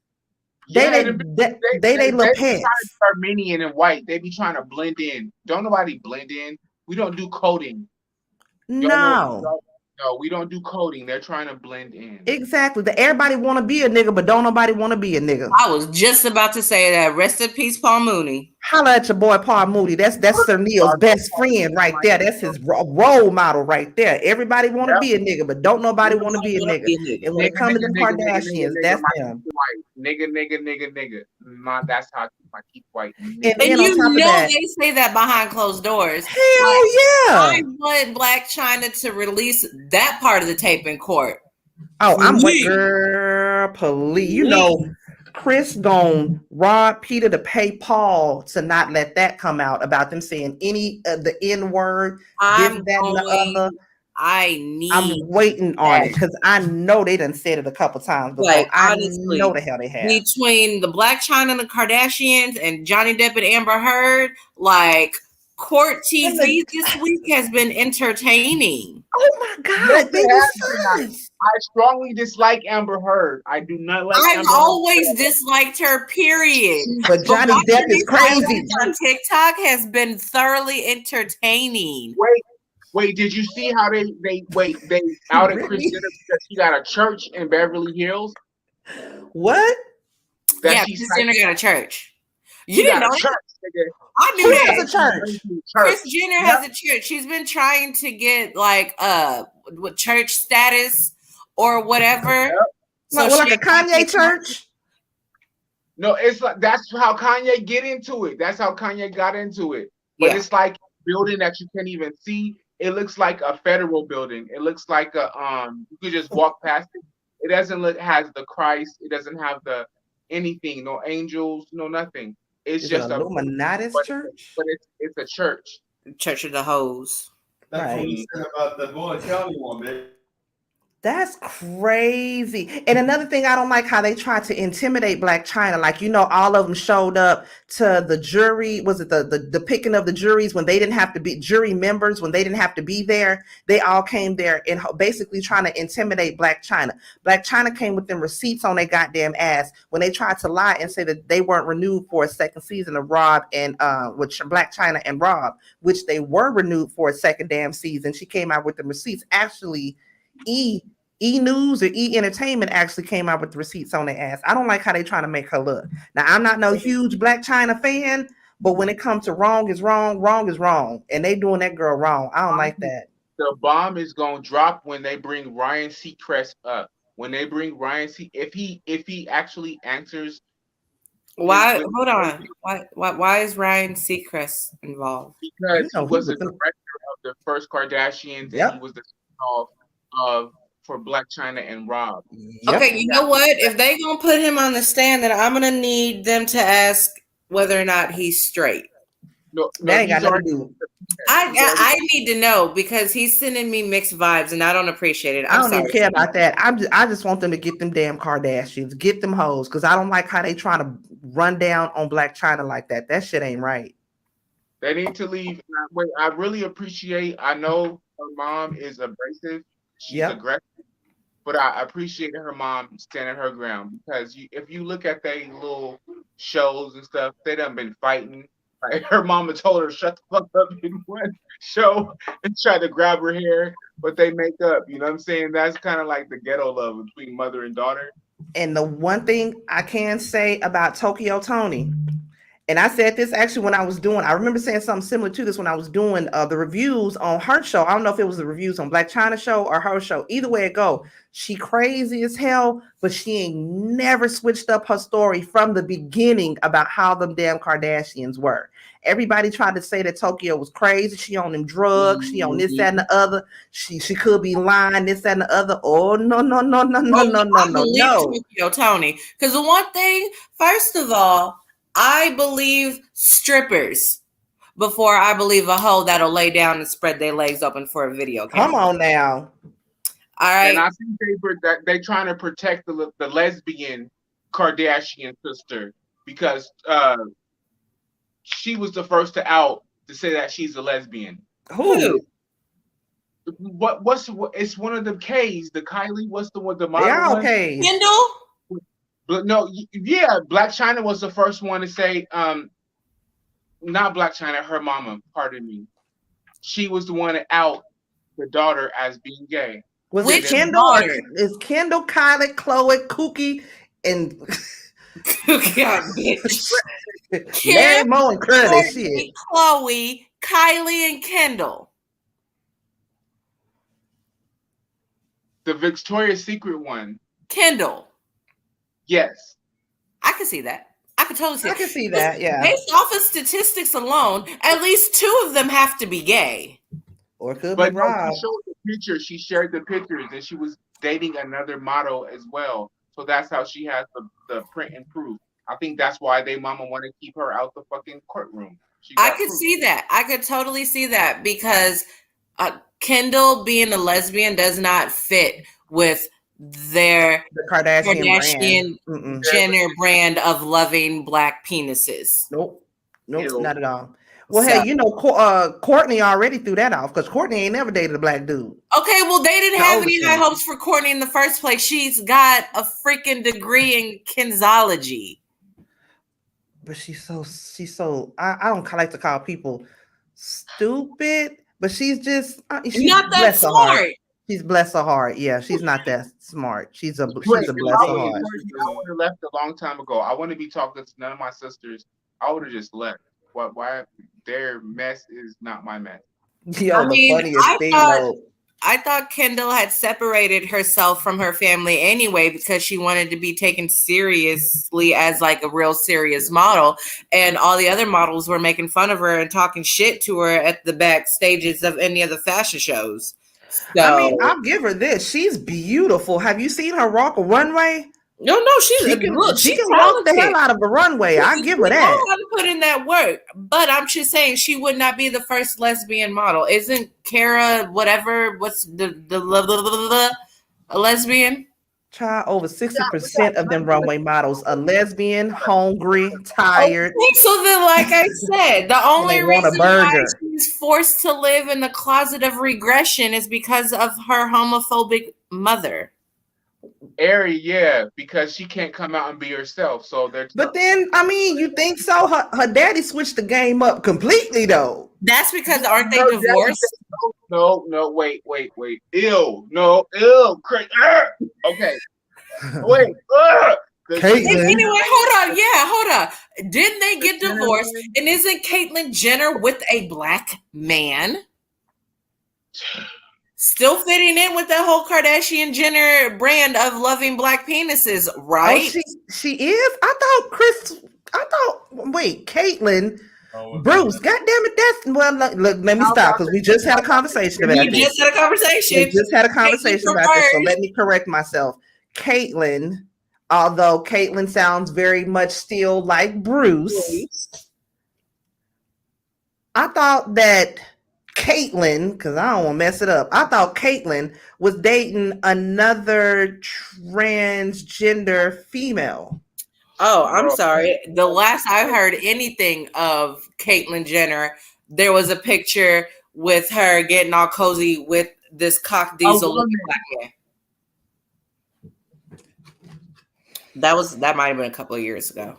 They little pets. Armenian and white. They be trying to blend in. Don't nobody blend in. We don't do coding. No. No, we don't do coding. They're trying to blend in. Exactly. Everybody want to be a nigga, but don't nobody want to be a nigga. I was just about to say that. Rest in peace, Paul Mooney. Holla at your boy Paul Moody. That's Sir Neil's best friend right there. That's his role model right there. Everybody want to be a nigga, but don't nobody want to be a nigga. And when it comes to them Kardashians, that's them. Nigga. That's how I keep white. And you know they say that behind closed doors. Hell yeah. I want Black China to release that part of the tape in court. Oh, I'm with girl, police. You know, Chris gonna rob Peter to pay Paul to not let that come out about them saying any of the N word, this, that, and the other. I'm waiting on it because I know they done said it a couple times before. Like, I honestly, know the hell they have. Between the Black China and the Kardashians and Johnny Depp and Amber Heard, like court TV this week has been entertaining. Oh my God, I strongly dislike Amber Heard. I do not like I've Amber always Heard. disliked her, period. But Johnny Depp is crazy. On TikTok has been thoroughly entertaining. Wait, did you see how they outed Kris Jenner because she got a church in Beverly Hills? What? Yeah, Kris Jenner got a church. You didn't know church, I knew that. Has a church. Kris Jenner has a church. She's been trying to get like church status or whatever. So like a Kanye church? No, it's like that's how Kanye get into it. That's how Kanye got into it. But it's like a building that you can't even see. It looks like a federal building. It looks like a you could just walk past it. It doesn't has the Christ. It doesn't have the anything, no angels, no nothing. It's just a Illuminatis church. But it's a church. Church of the Hoes. That's what you said about the Boyd County one, man. That's crazy. And another thing, I don't like how they try to intimidate Black China. Like, you know, all of them showed up to the jury. Was it the picking of the juries when they didn't have to be jury members, when they didn't have to be there? They all came there and basically trying to intimidate Black China. Black China came with them receipts on their goddamn ass when they tried to lie and say that they weren't renewed for a second season of Rob and with Black China and Rob, which they were renewed for a second damn season. She came out with the receipts. Actually, E News or E Entertainment actually came out with the receipts on their ass. I don't like how they trying to make her look. Now, I'm not no huge Black China fan, but when it comes to wrong is wrong, wrong is wrong. And they doing that girl wrong. I don't like that. The bomb is gonna drop when they bring Ryan Seacrest up. When they bring Ryan if he actually answers. Why? Hold on. Why is Ryan Seacrest involved? Because he was the director of the first Kardashians, and he was the of for Black China and Rob. Okay, you know what? If they gonna put him on the stand, then I'm gonna need them to ask whether or not he's straight. No, that ain't got nothing to do. I need to know because he's sending me mixed vibes, and I don't appreciate it. I don't even care about that. I just want them to get them damn Kardashians, get them hoes, because I don't like how they trying to run down on Black China like that. That shit ain't right. They need to leave. Wait, I really appreciate. I know her mom is abrasive. She's aggressive, but I appreciate her mom standing her ground because if you look at their little shows and stuff, they done been fighting. Like her mama told her shut the fuck up in one show and tried to grab her hair, but they make up. You know what I'm saying? That's kind of like the ghetto love between mother and daughter. And the one thing I can say about Tokyo Tony, and I said this actually when I remember saying something similar to this when I was doing the reviews on her show. I don't know if it was the reviews on Black China show or her show. Either way it go, she crazy as hell, but she ain't never switched up her story from the beginning about how them damn Kardashians were. Everybody tried to say that Tokyo was crazy. She on them drugs. She on this, that, and the other. She could be lying, this, that, and the other. Oh, no. I believe Tokyo Tony. Because the one thing, first of all, I believe strippers before I believe a hoe that'll lay down and spread their legs open for a video camera. Come on now. All right. And I think they trying to protect the lesbian Kardashian sister because she was the first to out to say that she's a lesbian. Who? It's one of the K's, the Kylie. What's the one? The model Yeah, one? okay. Kendall? But no, yeah, Black China was the first one to say, not Black China, her mama, pardon me. She was the one to out the daughter as being gay. Was it Kendall or is Kendall, Kylie, Chloe, Kookie, and bitch. Kim, Mo, and Curtis? Shit. Chloe, Kylie, and Kendall. The Victoria's Secret one. Kendall. Yes. I can see that. I can totally see I can see that, yeah. Based off of statistics alone, at least 2 of them have to be gay. Or could but be Rob. She showed the picture. She shared the pictures, and she was dating another model as well. So that's how she has the print and proof. I think that's why they mama want to keep her out the fucking courtroom. I could see that. I could totally see that because Kendall being a lesbian does not fit with the Kardashian Jenner brand of loving black penises. Nope, not at all. Well, hey, you know, Courtney already threw that off because Courtney ain't never dated a black dude. Okay, well, they didn't have any high hopes for Courtney in the first place. She's got a freaking degree in kinesology. But she's so. I don't like to call people stupid, but she's just not that smart. She's bless her heart. Yeah, she's not that smart. She's a bless her heart. I would have left a long time ago. I wouldn't be talking to none of my sisters. I would have just left. Why their mess is not my mess. Yo, the funniest thing though. I thought Kendall had separated herself from her family anyway because she wanted to be taken seriously as like a real serious model, and all the other models were making fun of her and talking shit to her at the backstages of any of the fashion shows. So, I mean, I'll give her this. She's beautiful. Have you seen her walk a runway? No, she can walk the hell out of a runway. I give her that. I know how to put in that work, but I'm just saying she would not be the first lesbian model. Isn't Kara whatever? What's the a lesbian? Child, over 60% of them runway models are lesbian, hungry, tired. Okay, so then, like I said, the only reason why she's forced to live in the closet of regression is because of her homophobic mother. Ari, yeah, because she can't come out and be herself. So they're. But then, I mean, you think so? Her daddy switched the game up completely, though. That's because aren't they divorced? No, wait. Ew, no, ew, crazy. Okay, wait. Anyway, hold on. Didn't they get divorced? And isn't Caitlyn Jenner with a black man? Still fitting in with the whole Kardashian Jenner brand of loving black penises, right? Oh, she is? Wait, Caitlyn. Bruce, goddamn it, that's look, let me stop because we just had a conversation about this. We just had a conversation about this, so let me correct myself. Caitlyn, although Caitlyn sounds very much still like Bruce, I thought that Caitlyn, because I don't want to mess it up, I thought Caitlyn was dating another transgender female. Oh, I'm sorry. The last I heard anything of Caitlyn Jenner, there was a picture with her getting all cozy with this cock diesel looking black man. That might have been a couple of years ago.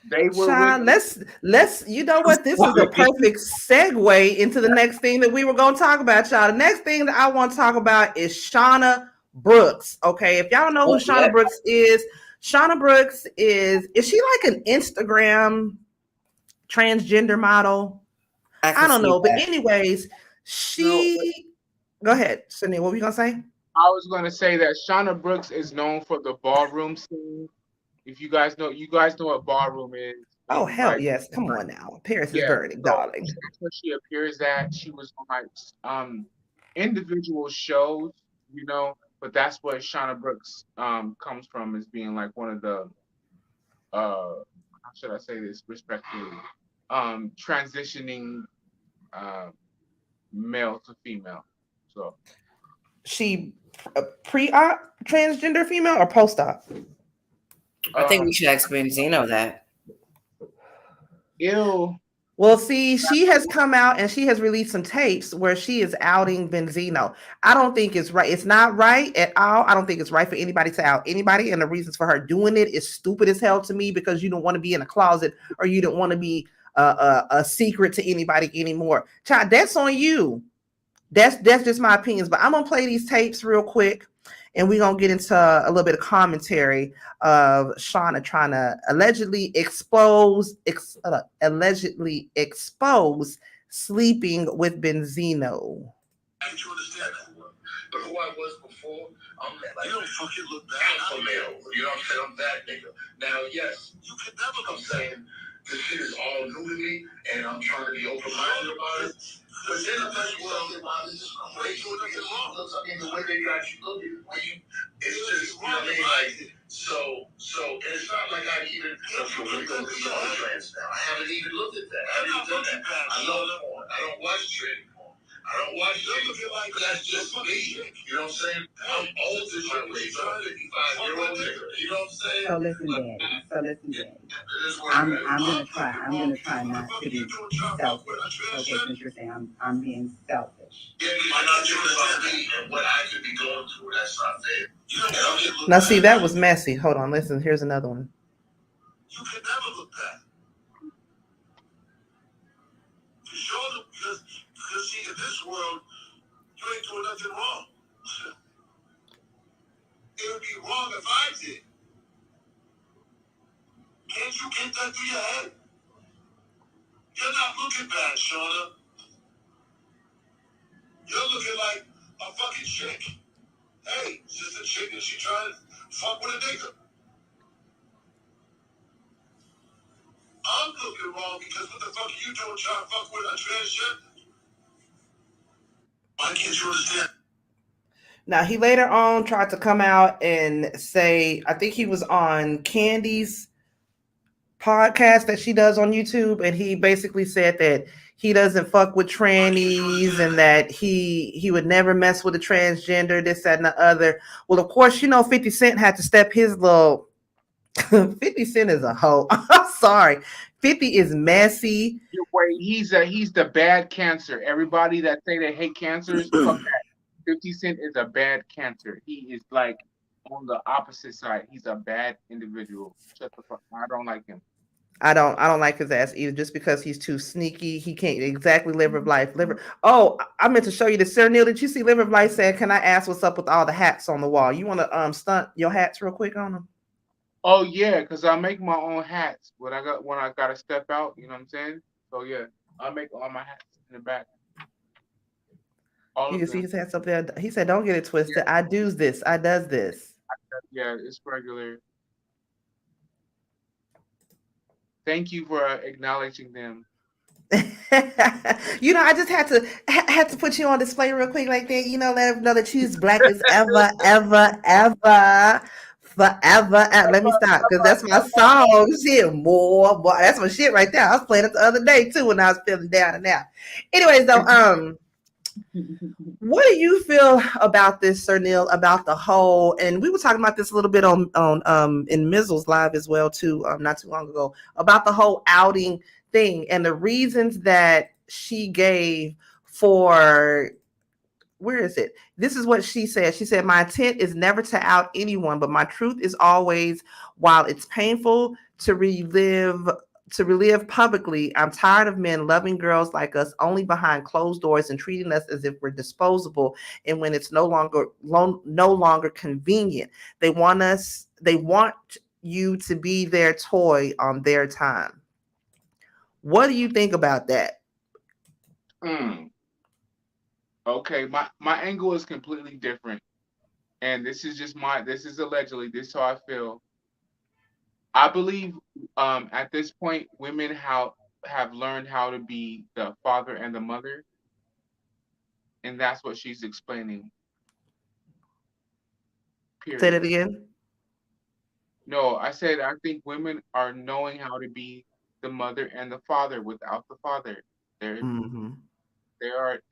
They were Sean, with let's you know what? This is a perfect segue into the next thing that we were going to talk about, y'all. The next thing that I want to talk about is Shauna Brooks. Okay, if y'all don't know who Shauna Brooks is she like an Instagram transgender model? I don't know, but anyways, go ahead, Sunil. What were you gonna say? I was gonna say that Shauna Brooks is known for the ballroom scene. If you guys know what ballroom is. Oh hell yes! Come on now, Paris is burning, darling. That's where she appears at. She was on like individual shows, you know, but that's where Shauna Brooks comes from, as being like one of the how should I say this respectfully, transitioning male to female. So she pre-op transgender female or post-op? I think we should ask Benzino that. Ew. Well, see, she has come out and she has released some tapes where she is outing Benzino. I don't think it's right. It's not right at all. I don't think it's right for anybody to out anybody. And the reasons for her doing it is stupid as hell to me, because you don't want to be in a closet, or you don't want to be a secret to anybody anymore. Child, that's on you. That's just my opinions. But I'm going to play these tapes real quick, and we're going to get into a little bit of commentary of Shauna trying to allegedly expose sleeping with Benzino. Did you understand that? But who I was before, I'm like, you don't fucking look bad for male. You know what I'm saying? I'm that nigga. Now, yes, you can never come saying this shit is all new to me, and I'm trying to be open-minded about it. But then I'm like, well, this is crazy. In the way they got you looking, it's just, you know what I mean? Like, so, and it's not like I even look at the trans now. I haven't even looked at that. I haven't done that. I love porn. I don't watch trading porn. I don't watch it. But that's just me. You know what I'm saying? I'm old as my way. I'm a 55-year-old nigga. You know what I'm saying? So listen, Daddy. I'm gonna try not to be selfish. Okay, since you're saying I'm being selfish. Yeah, I'm not sure about me and what I could be going through. That's not fair. Now, see, that was messy. Hold on, listen. Here's another one. You can never look back. Because see, in this world, you ain't doing nothing wrong. It would be wrong if I did. Can't you get that through your head? You're not looking bad, Shauna. You're looking like a fucking chick. Hey, it's just a chick and she trying to fuck with a nigga. I'm looking wrong because what the fuck are you doing trying to fuck with a transgender? Why can't you understand? Now, he later on tried to come out and say, I think he was on Candy's podcast that she does on YouTube, and he basically said that he doesn't fuck with trannies and that he would never mess with a transgender, this, that, and the other. Well, of course, 50 Cent had to step his little 50 Cent is a hoe. I'm sorry. 50 is messy. He's the bad cancer. Everybody that say they hate cancers, fuck that. 50 Cent is a bad cancer. He is like on the opposite side. He's a bad individual. Shut the fuck. I don't like him. I don't like his ass either, just because he's too sneaky. He can't exactly live of life. Oh, I meant to show you this. Sarah Neale, did you see Live of Life said, can I ask what's up with all the hats on the wall? You want to stunt your hats real quick on them? Oh yeah, because I make my own hats when I gotta step out, you know what I'm saying? So yeah, I make all my hats in the back. You can see his hats up there. He said, don't get it twisted. Yeah. I does this. Yeah, it's regular. Thank you for acknowledging them. I just had to put you on display real quick like that. Let them know that you's black as ever, forever. Let me stop, because that's my song. Shit, more. That's my shit right there. I was playing it the other day too when I was feeling down and out. Anyways, though, what do you feel about this, Sir Neale, about the whole, and we were talking about this a little bit on in Mizzle's live as well too, not too long ago, about the whole outing thing and the reasons that she gave for, where is it? This is what she said. She said, my intent is never to out anyone, but my truth is always, while it's painful to relive publicly. I'm tired of men loving girls like us only behind closed doors and treating us as if we're disposable. And when it's no longer convenient, they want you to be their toy on their time. What do you think about that? Okay, my angle is completely different, and this is allegedly, this is how I feel. I believe at this point women have learned how to be the father and the mother, and that's what she's explaining. Period. Say that again. No, I said I think women are knowing how to be the mother and the father without the father. They're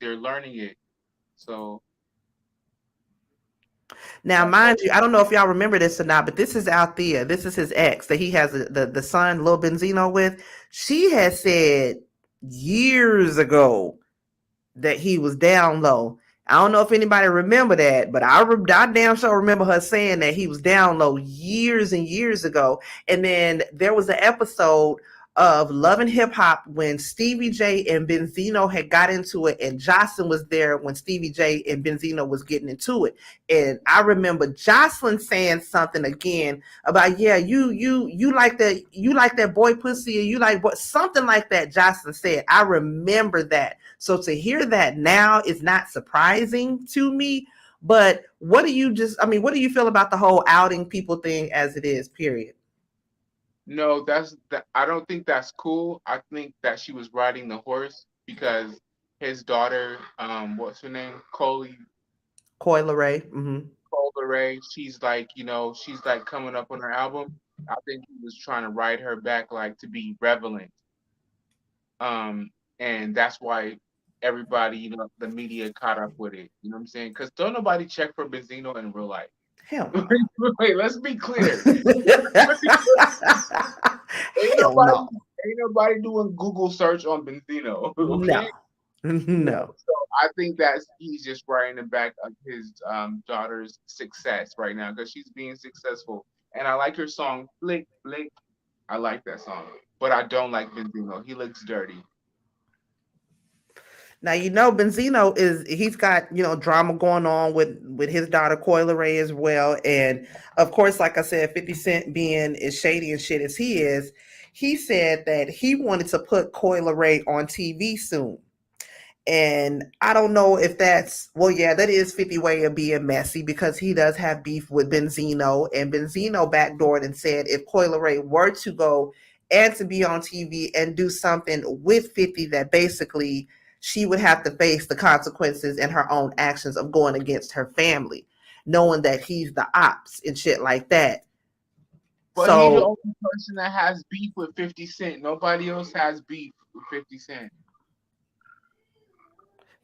they're learning it. So now, mind you, I don't know if y'all remember this or not, but this is Althea. This is his ex that he has the son, Lil Benzino, with. She has said years ago that he was down low. I don't know if anybody remember that, but I damn sure remember her saying that he was down low years and years ago. And then there was an episode of Love and Hip Hop when Stevie J and Benzino had got into it, and Jocelyn was there when Stevie J and Benzino was getting into it. And I remember Jocelyn saying something again about, yeah, you like that boy pussy, or you like what, something like that. Jocelyn said. I remember that. So to hear that now is not surprising to me. But what do you feel about the whole outing people thing as it is, period? no, I don't think that's cool. I think that she was riding the horse because his daughter, what's her name? Leray. Mm-hmm. Leray, she's like coming up on her album. I think he was trying to ride her back, like, to be relevant. And that's why everybody, the media caught up with it. You know what I'm saying? Because don't nobody check for Benzino in real life. Hell no. Wait, let's be clear. Ain't nobody doing Google search on Benzino. Okay? No. So I think that he's just riding the back of his daughter's success right now because she's being successful. And I like her song, Flick, Flick. I like that song. But I don't like Benzino. He looks dirty. Now, Benzino he's got, drama going on with his daughter, Coi Leray, as well. And of course, like I said, 50 Cent being as shady and shit as he is, he said that he wanted to put Coi Leray on TV soon. And I don't know if that is 50 way of being messy, because he does have beef with Benzino, and Benzino backdoored and said if Coi Leray were to go and to be on TV and do something with 50, that basically she would have to face the consequences and her own actions of going against her family, knowing that he's the ops and shit like that. But he's the only person that has beef with 50 Cent. Nobody else has beef with 50 Cent.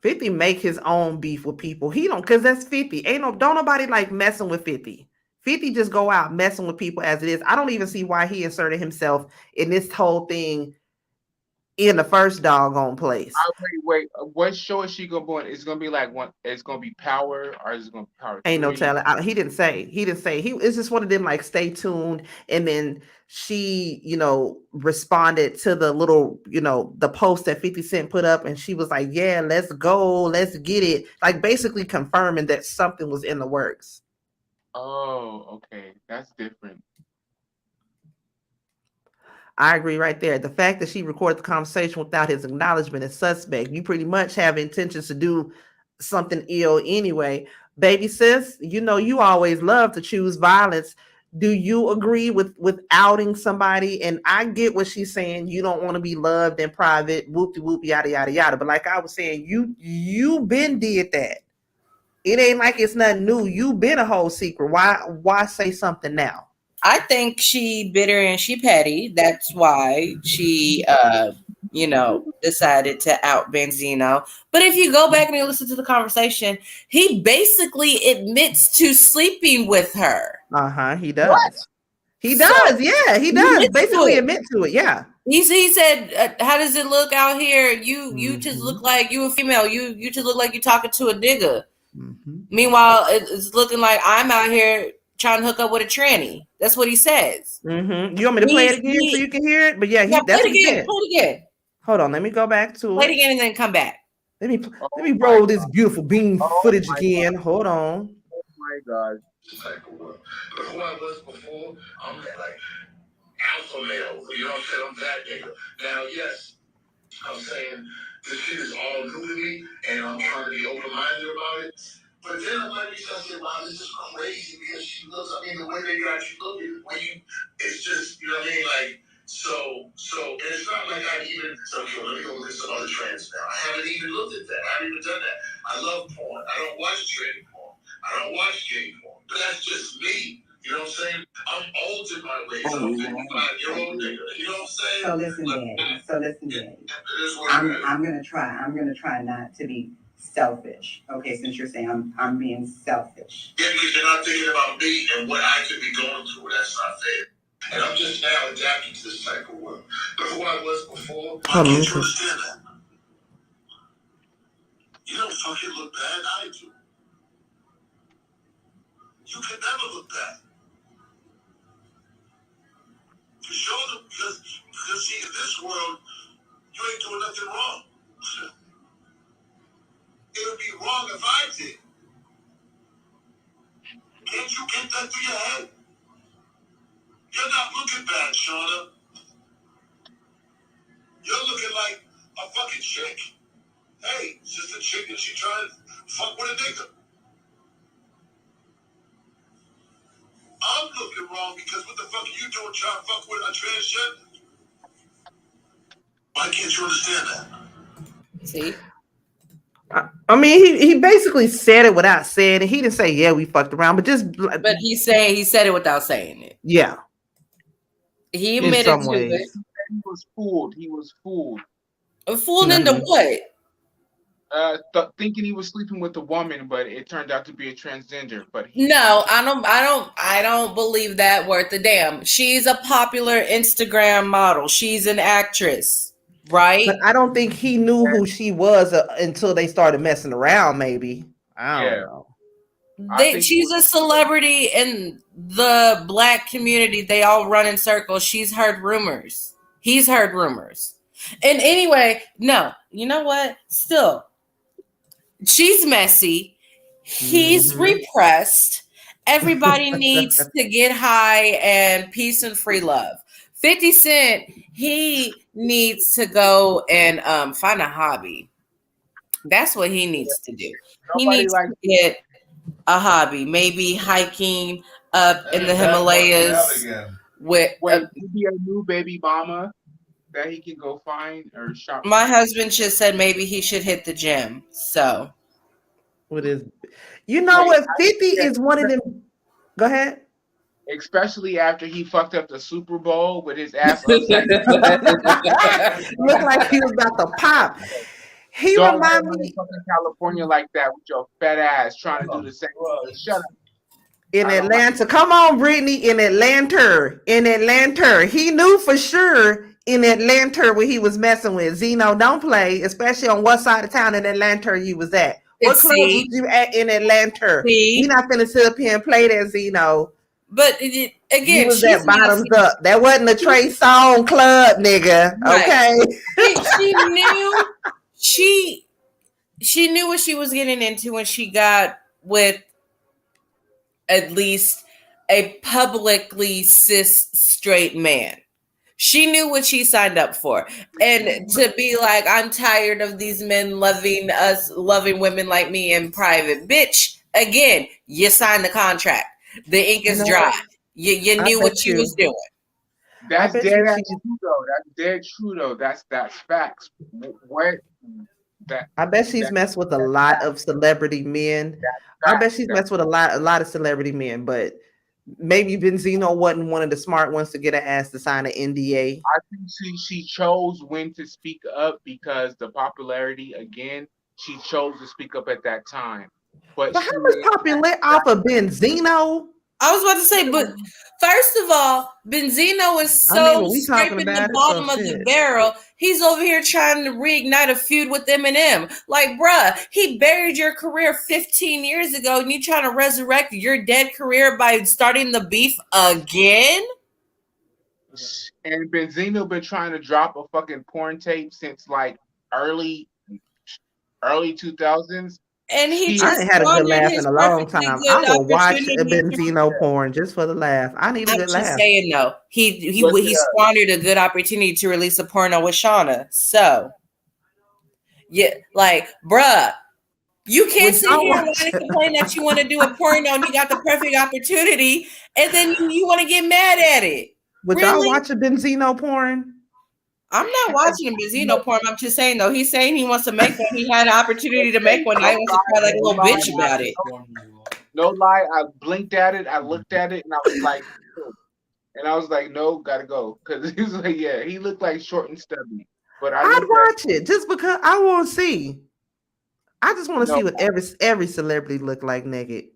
50 make his own beef with people. He don't, because that's 50. Don't nobody like messing with 50. 50 just go out messing with people as it is. I don't even see why he inserted himself in this whole thing in the first doggone place. Wait. What show is she gonna be on? It's gonna be like one. It's gonna be Power, or is it gonna be Power? Ain't no telling. He didn't say. It's just one of them, like, stay tuned. And then she, responded to the little, the post that 50 Cent put up, and she was like, yeah, let's go, let's get it. Like, basically confirming that something was in the works. Oh, okay. That's different. I agree right there. The fact that she recorded the conversation without his acknowledgement is suspect. You pretty much have intentions to do something ill anyway. Baby sis, you always love to choose violence. Do you agree with outing somebody? And I get what she's saying. You don't want to be loved in private, whoop-de-whoop, yada, yada, yada. But like I was saying, you been did that. It ain't like it's nothing new. You been a whole secret. Why say something now? I think she bitter and she petty. That's why she, decided to out Benzino. But if you go back and you listen to the conversation, he basically admits to sleeping with her. He does. What? He does. Yeah, he does. Basically admit to it. Yeah. He said, how does it look out here? You just look like you a female. You just look like you talking to a nigga. Mm-hmm. Meanwhile, it's looking like I'm out here trying to hook up with a tranny. That's what he says. Mm-hmm. You want me to play it again so you can hear it? But yeah, play that's it what he again. said. Play it again. Hold on, let me go back to Play it. it again and then come back. Let me roll this beautiful bean footage again. Hold on. Oh my God. But who I was before, I'm that like alpha male. You know what I'm saying? I'm that nigga. Now, yes, I'm saying this shit is all new to me, and I'm trying to be open-minded about it. But then I might be saying, wow, this is crazy because she looks, I mean, the way they got you looking, when you, it's just, you know what I mean? Like, so, and it's not like I've even, so okay, let me go look at some other trends now. I haven't even looked at that. I haven't even done that. I love porn. I don't watch trading porn. I don't watch gay porn. But that's just me. You know what I'm saying? I'm old in my ways. I'm a 55-year-old nigga. You know what I'm saying? So listen, Daddy. I'm gonna try not to be selfish. Okay, since you're saying I'm being selfish. Yeah, because you're not thinking about me and what I could be going through. That's not fair. And I'm just now adapting to this type of world. But who I was before, why can't you understand that? You don't fucking look bad, I do. You can never look bad. You show them because see, in this world, you ain't doing nothing wrong. It would be wrong if I did. Can't you get that through your head? You're not looking bad, Shauna. You're looking like a fucking chick. Hey, it's just a chick and she trying to fuck with a nigga. I'm looking wrong because what the fuck are you doing trying to fuck with a transgender? Why can't you understand that? See? I mean, he basically said it without saying it. He didn't say, yeah, we fucked around, but he said it without saying it. Yeah. He admitted to it. He was fooled. He was fooled. Fooled into what? Thinking he was sleeping with a woman, but it turned out to be a transgender. But no, I don't believe that worth a damn. She's a popular Instagram model. She's an actress, right? But I don't think he knew who she was until they started messing around. Maybe I don't know. She's a celebrity in the Black community. They all run in circles. She's heard rumors. He's heard rumors. And anyway, no, you know what? Still, she's messy. He's repressed. Everybody needs to get high and peace and free love. 50 Cent, he needs to go and find a hobby. That's what he needs to do. He needs to get a hobby, maybe hiking up in the Himalayas with maybe a new baby mama that he can go find or shop. My husband just said maybe he should hit the gym. So what is, you know what, 50 is one of them. Go ahead. Especially after he fucked up the Super Bowl with his ass upside down. Looked like he was about to pop. He reminded me fucking California like that with your fat ass trying to do the same. Shut up. In Atlanta. Come on, Brittany. In Atlanta. He knew for sure in Atlanta where he was messing with. Zeno, don't play, especially on what side of town in Atlanta you was at. What clubs was you at in Atlanta? You're not finna sit up here and play that, Zeno. But again, you was at Bottoms Up. That wasn't a Trey Songz club, nigga. Right. Okay. She knew what she was getting into when she got with at least a publicly cis straight man. She knew what she signed up for. And to be like, I'm tired of these men loving us, loving women like me in private. Bitch, again, you signed the contract. The ink is dry. You knew what you was doing. That's dead ass true though. That's dead true though. That's facts. I bet she's messed with a lot of celebrity men. I bet she's messed with a lot of celebrity men, but maybe Benzino wasn't one of the smart ones to get her ass to sign an NDA. I think she chose when to speak up because the popularity, again, she chose to speak up at that time. But how much popular off of Benzino? I was about to say, but first of all, Benzino is so when we talking scraping about the it, so bottom of the shit. barrel. He's over here trying to reignite a feud with Eminem. Like, bruh, he buried your career 15 years ago, and you trying to resurrect your dead career by starting the beef again? And Benzino been trying to drop a fucking porn tape since like early 2000s. And he I just ain't had a good squandered laugh his in a long perfectly time. good I will watch a opportunity to Benzino porn just for the laugh. I need a I'm good just laugh. saying though, he squandered a good opportunity to release a porno with Shauna. So, yeah, like, bruh, you can't sit here and complain that you want to do a porno and you got the perfect opportunity, and then you want to get mad at it. Would y'all watch a Benzino porn? I'm not watching a Benzino porn. I'm just saying though, he's saying he wants to make one. He had an opportunity to make one. I wants to cry like a little bitch about it. No lie, I blinked at it, I looked at it, and I was like, no, gotta go. Because he was like, yeah, he looked like short and stubby. But I'd watch it just because I want to see. I just want to see what every celebrity look like naked.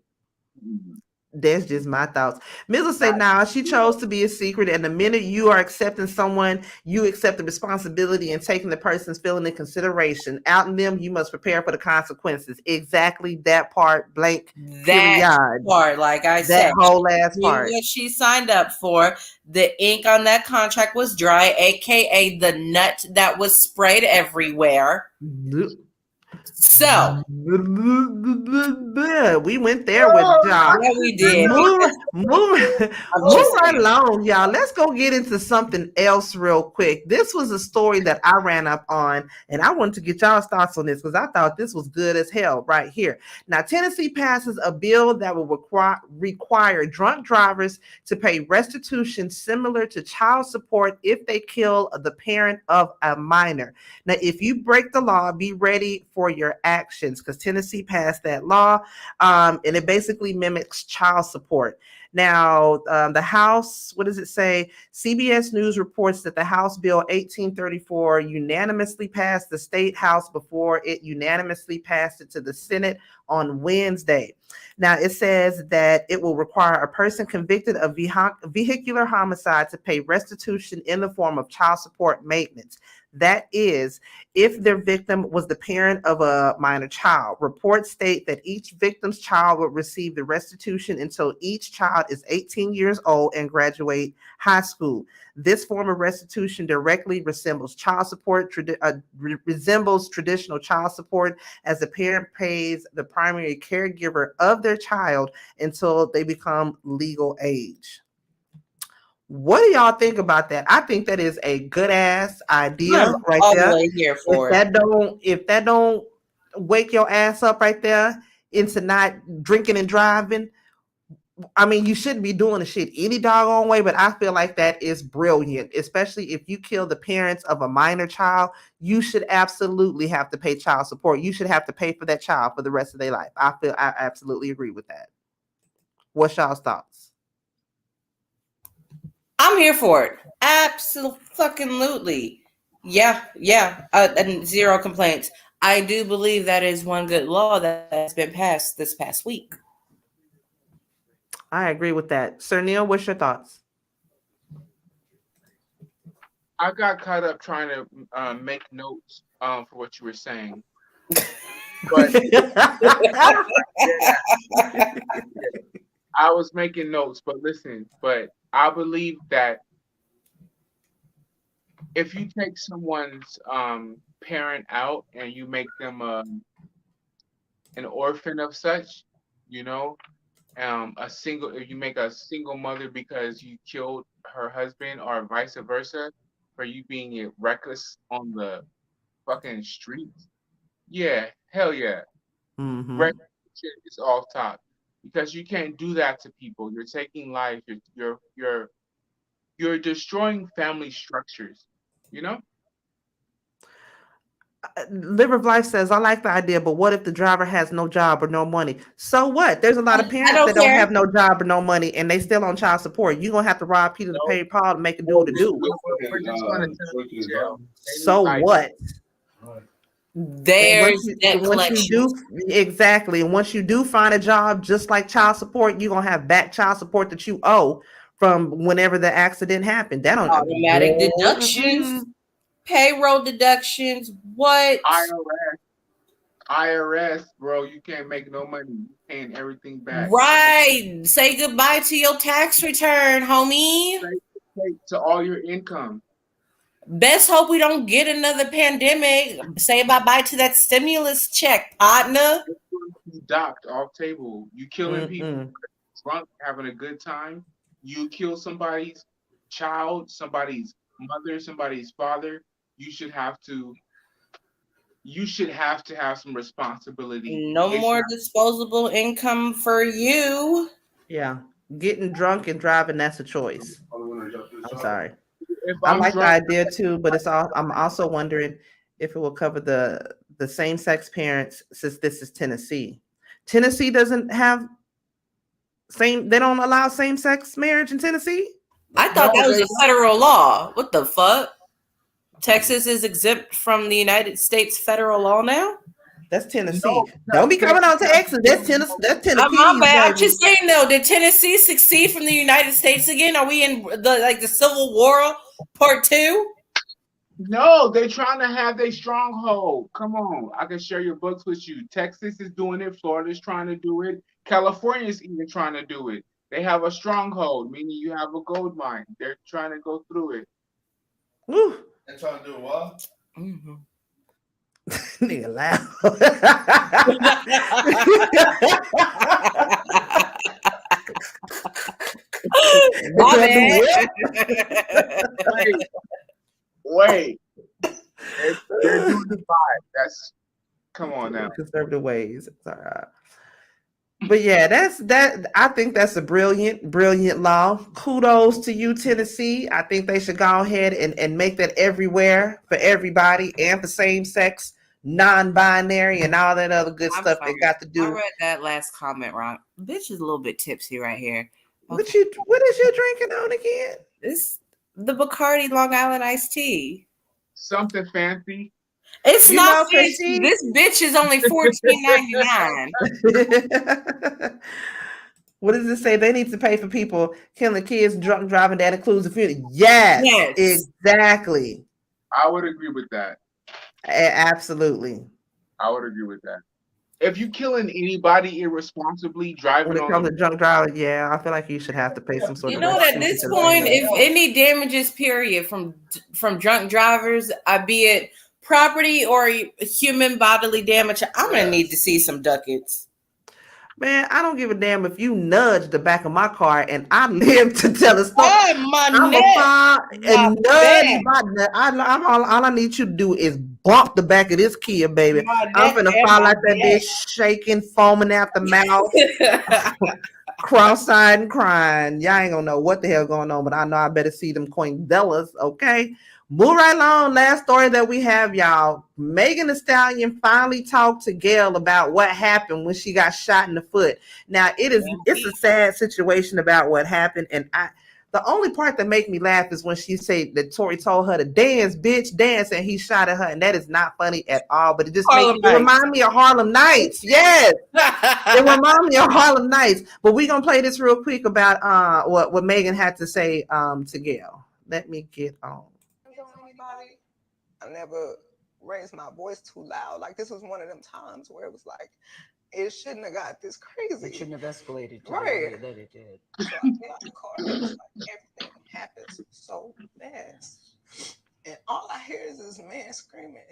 That's just my thoughts. Mizzle said, "Now she chose to be a secret, and the minute you are accepting someone, you accept the responsibility and taking the person's feeling in consideration. Out in them, you must prepare for the consequences." Exactly that part. Blank. That period. part, like I said, that whole last part. What she signed up for. The ink on that contract was dry, aka the nut that was sprayed everywhere. So we went there with y'all. Yeah, we did. Move right along, y'all. Let's go get into something else real quick. This was a story that I ran up on, and I wanted to get y'all's thoughts on this because I thought this was good as hell right here. Now, Tennessee passes a bill that will require drunk drivers to pay restitution similar to child support if they kill the parent of a minor. Now, if you break the law, be ready for your actions, because Tennessee passed that law, and it basically mimics child support. Now, the House, what does it say? CBS News reports that the House Bill 1834 unanimously passed the State House before it unanimously passed it to the Senate on Wednesday. Now, it says that it will require a person convicted of vehicular homicide to pay restitution in the form of child support maintenance. That is, if their victim was the parent of a minor child. Reports state that each victim's child would receive the restitution until each child is 18 years old and graduate high school. This form of restitution directly resembles child support, resembles traditional child support, as the parent pays the primary caregiver of their child until they become legal age. What do y'all think about that? I think that is a good ass idea right all there. the way here for If that don't wake your ass up right there into not drinking and driving, I mean, you shouldn't be doing the shit any doggone way, but I feel like that is brilliant, especially if you kill the parents of a minor child. You should absolutely have to pay child support. You should have to pay for that child for the rest of their life. I absolutely agree with that. What's y'all's thoughts? I'm here for it. Absolutely. Yeah. And zero complaints. I do believe that is one good law that has been passed this past week. I agree with that. Sir Neale, what's your thoughts? I got caught up trying to make notes for what you were saying. But I was making notes, but listen, I believe that if you take someone's parent out and you make them an orphan of such, you know, if you make a single mother because you killed her husband, or vice versa, for you being reckless on the fucking streets, yeah, hell yeah. Restitution is off top, because you can't do that to people. You're taking lives. You're destroying family structures. You know. Liver of Life says, I like the idea, but what if the driver has no job or no money? So what? There's a lot of parents that don't have no job or no money, and they still on child support. You're going to have to rob Peter to pay Paul to make a do to do. We're just going to jail. So what? There's debt once you collection. do exactly, and once you do find a job, just like child support, you're gonna have back child support that you owe from whenever the accident happened. That don't Automatic deductions, payroll deductions. What? IRS, bro, you can't make no money. You're paying everything back. Right. Say goodbye to your tax return, homie. Say to all your income. Best hope we don't get another pandemic. Say bye-bye to that stimulus check, partner. Docked off table. You killing people, drunk, having a good time. You kill somebody's child, somebody's mother, somebody's father. You should have to have some responsibility. No more disposable income for you. Yeah. Getting drunk and driving, that's a choice. I'm sorry. I I'm like drunk, the idea too, but I'm also wondering if it will cover the same-sex parents, since this is Tennessee. Tennessee doesn't have they don't allow same-sex marriage in Tennessee? I thought that was a federal law. What the fuck? Texas is exempt from the United States federal law now? That's Tennessee. Don't be coming on Texas. That's Tennessee. That's Tennessee. My bad. I'm just saying though, did Tennessee succeed from the United States again? Are we in the Civil War Part 2? No, they're trying to have their stronghold. Come on, I can share your books with you. Texas is doing it. Florida's trying to do it. California's even trying to do it. They have a stronghold, meaning you have a gold mine. They're trying to go through it. Woo. They're trying to do what? Mm-hmm. Nigga laugh. Wait. They're doing the vibe. That's come on now. Conservative ways. But yeah, that. I think that's a brilliant law. Kudos to you, Tennessee. I think they should go ahead and make that everywhere for everybody and for same-sex, non-binary, and all that other good stuff they got to do. I read that last comment wrong. Bitch is a little bit tipsy right here. Okay. What is you drinking on again? It's the Bacardi Long Island iced tea. Something fancy. It's not fancy. This bitch is only $14.99. What does it say? They need to pay for people killing kids, drunk driving. That includes the funeral. Yes, exactly. I would agree with that. Absolutely. I would agree with that. If you killing anybody irresponsibly driving, when it comes to drunk driving, yeah, I feel like you should have to pay some sort of. You know, at this point, if any damages, period, from drunk drivers, be it property or human bodily damage, I'm gonna need to see some ducats. Man, I don't give a damn if you nudge the back of my car and I live to tell a story. Oh, all I need you to do is bump the back of this Kia, baby. I'm gonna fall like that bitch, shaking, foaming out the mouth, cross-eyed and crying. Y'all ain't gonna know what the hell going on, but I know I better see them Queen Dellas, okay? Move right along. Last story that we have, y'all. Megan Thee Stallion finally talked to Gayle about what happened when she got shot in the foot. Now, it's a sad situation about what happened, and the only part that make me laugh is when she said that Tory told her to dance, bitch, dance, and he shot at her, and that is not funny at all. But it just remind me of Harlem Nights. Yes, it remind me of Harlem Nights. But we're gonna play this real quick about what Megan had to say to Gayle. Let me get on. I never raised my voice too loud. Like, this was one of them times where it was like, it shouldn't have got this crazy. It shouldn't have escalated to right. the way that it did. So I get out the car, and it's like everything happens so fast. And all I hear is this man screaming,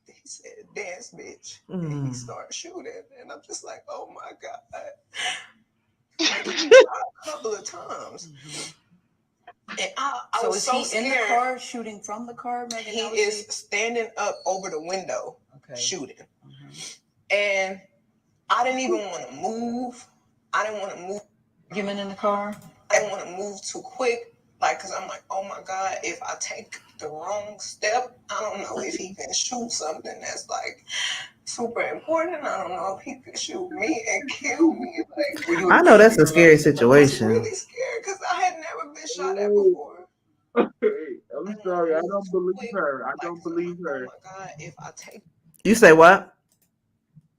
he said, dance, bitch. And he started shooting. And I'm just like, oh my God. A couple of times. And I was so scared. In the car, shooting from the car? Megan, he is standing up over the window, shooting. And I didn't even want to move. I didn't want to move. You mean in the car? I didn't want to move too quick, because I'm like, oh my God, if I take the wrong step, I don't know if he can shoot something that's like super important. I don't know if he could shoot me and kill me. I know that's a scary situation. I was really scared because I had never been shot at before. I'm sorry, I don't believe her. I don't believe her. Oh my God, if I take. You say what?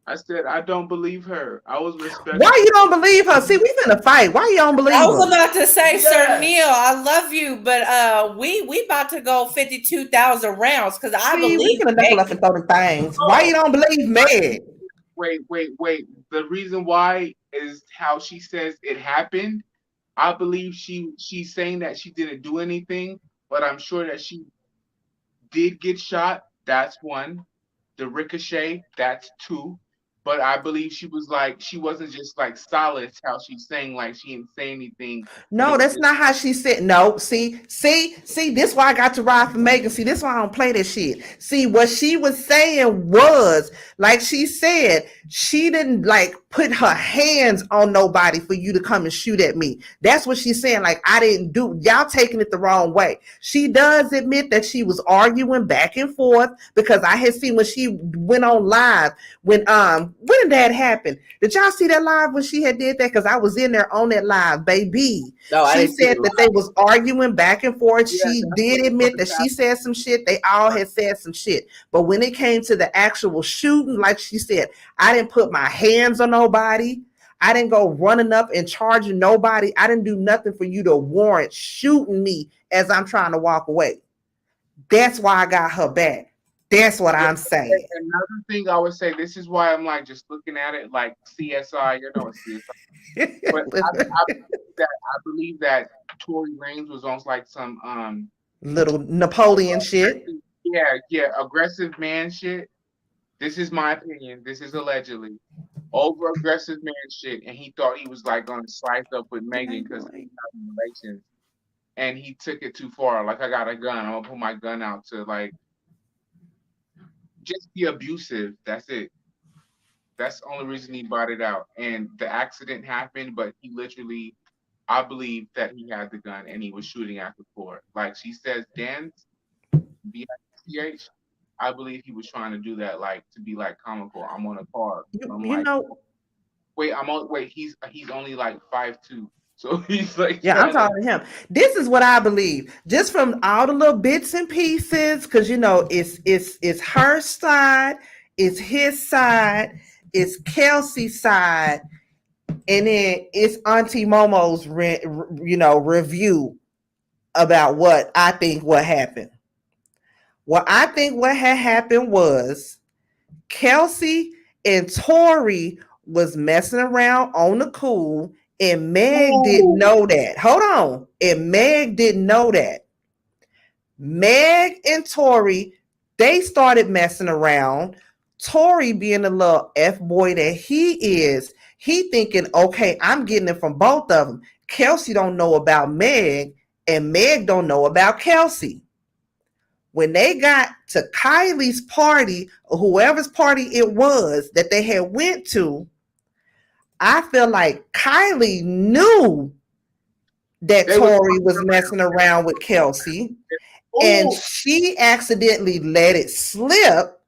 I said I don't believe her. I was respectful. Why you don't believe her? See, we finna fight. Why you don't believe her? I was about to say, Sir Neale, I love you, but we about to go 52,000 rounds because I believe we finna knuckle up and throw the things. Why you don't believe Meg? Wait. The reason why is how she says it happened. I believe she's saying that she didn't do anything, but I'm sure that she did get shot. That's one. The ricochet, that's two. But I believe she wasn't just like solid how she's saying like she didn't say anything. No, that's not how she said. No, see, this why I got to ride for Megan. See, this why I don't play that shit. See, what she was saying was, like she said, she didn't like put her hands on nobody for you to come and shoot at me. That's what she's saying. Like, I didn't do, y'all taking it the wrong way. She does admit that she was arguing back and forth because I had seen when she went on live when did that happen? Did y'all see that live when she had did that? Because I was in there on that live, baby. No, she said that they was arguing back and forth. Yeah, she did admit that she said some shit. They all had said some shit. But when it came to the actual shooting, like she said, I didn't put my hands on nobody. I didn't go running up and charging nobody. I didn't do nothing for you to warrant shooting me as I'm trying to walk away. That's why I got her back. That's what I'm saying. Another thing I would say, this is why I'm like just looking at it like CSI, you know, CSI. But I believe that Tory Lanez was on like some little Napoleon shit. Yeah, aggressive man shit. This is my opinion. This is allegedly over aggressive man shit, and he thought he was like gonna slice up with Megan because he had relations, and he took it too far. Like, I got a gun, I'm gonna put my gun out to like just be abusive. That's it. That's the only reason he brought it out. And the accident happened, but he literally, I believe that he had the gun and he was shooting at the floor. Like she says, dance, BYKE. I believe he was trying to do that, like to be like comical. I'm on a car. He's only like 5'2". So he's like, yeah, I'm talking to him. This is what I believe, just from all the little bits and pieces, because you know it's her side, it's his side, it's Kelsey's side, and then it's Auntie Momo's review about what I think what happened. What I think what had happened was Kelsey and Tori was messing around on the cool. And Meg didn't know that. Hold on. And Meg didn't know that. Meg and Tori, they started messing around. Tori, being a little F-boy that he is, he thinking, okay, I'm getting it from both of them. Kelsey don't know about Meg, and Meg don't know about Kelsey. When they got to Kylie's party, or whoever's party it was that they had went to, I feel like Kylie knew that Tori was messing around with Kelsey, and she accidentally let it slip,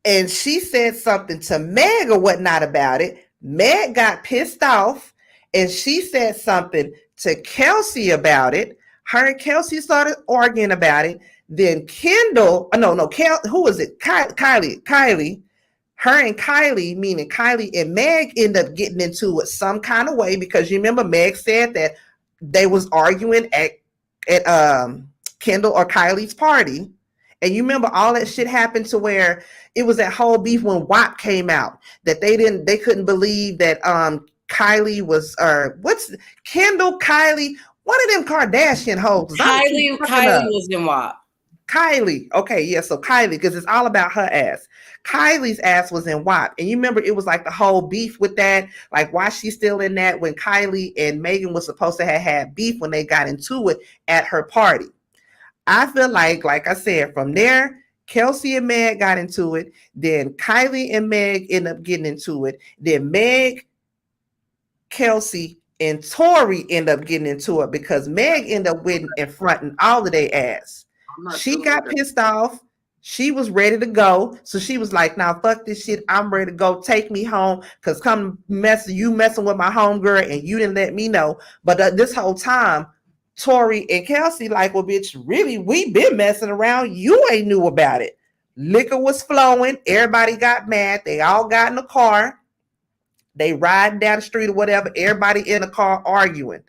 and she said something to Meg or whatnot about it. Meg got pissed off, and she said something to Kelsey about it. Her and Kelsey started arguing about it. Then who was it? Kylie. Her and Kylie, meaning Kylie and Meg, end up getting into it some kind of way, because you remember Meg said that they was arguing at Kendall or Kylie's party. And you remember all that shit happened to where it was that whole beef when WAP came out, that they couldn't believe that Kylie was Kendall, Kylie, one of them Kardashian hoes. Kylie was in WAP. Kylie. Okay, yeah, so Kylie, because it's all about her ass. Kylie's ass was in WAP. And you remember it was like the whole beef with that, like why she's still in that when Kylie and Megan was supposed to have had beef when they got into it at her party. I feel like I said, from there, Kelsey and Meg got into it. Then Kylie and Meg end up getting into it. Then Meg, Kelsey, and Tori end up getting into it because Meg ended up winning and fronting all of their ass. She got pissed off. She was ready to go. So she was like, now fuck this shit. I'm ready to go. Take me home. Because you messing with my homegirl and you didn't let me know. But this whole time, Tori and Kelsey like, well, bitch, really, we been messing around. You ain't knew about it. Liquor was flowing. Everybody got mad. They all got in the car. They riding down the street or whatever. Everybody in the car arguing.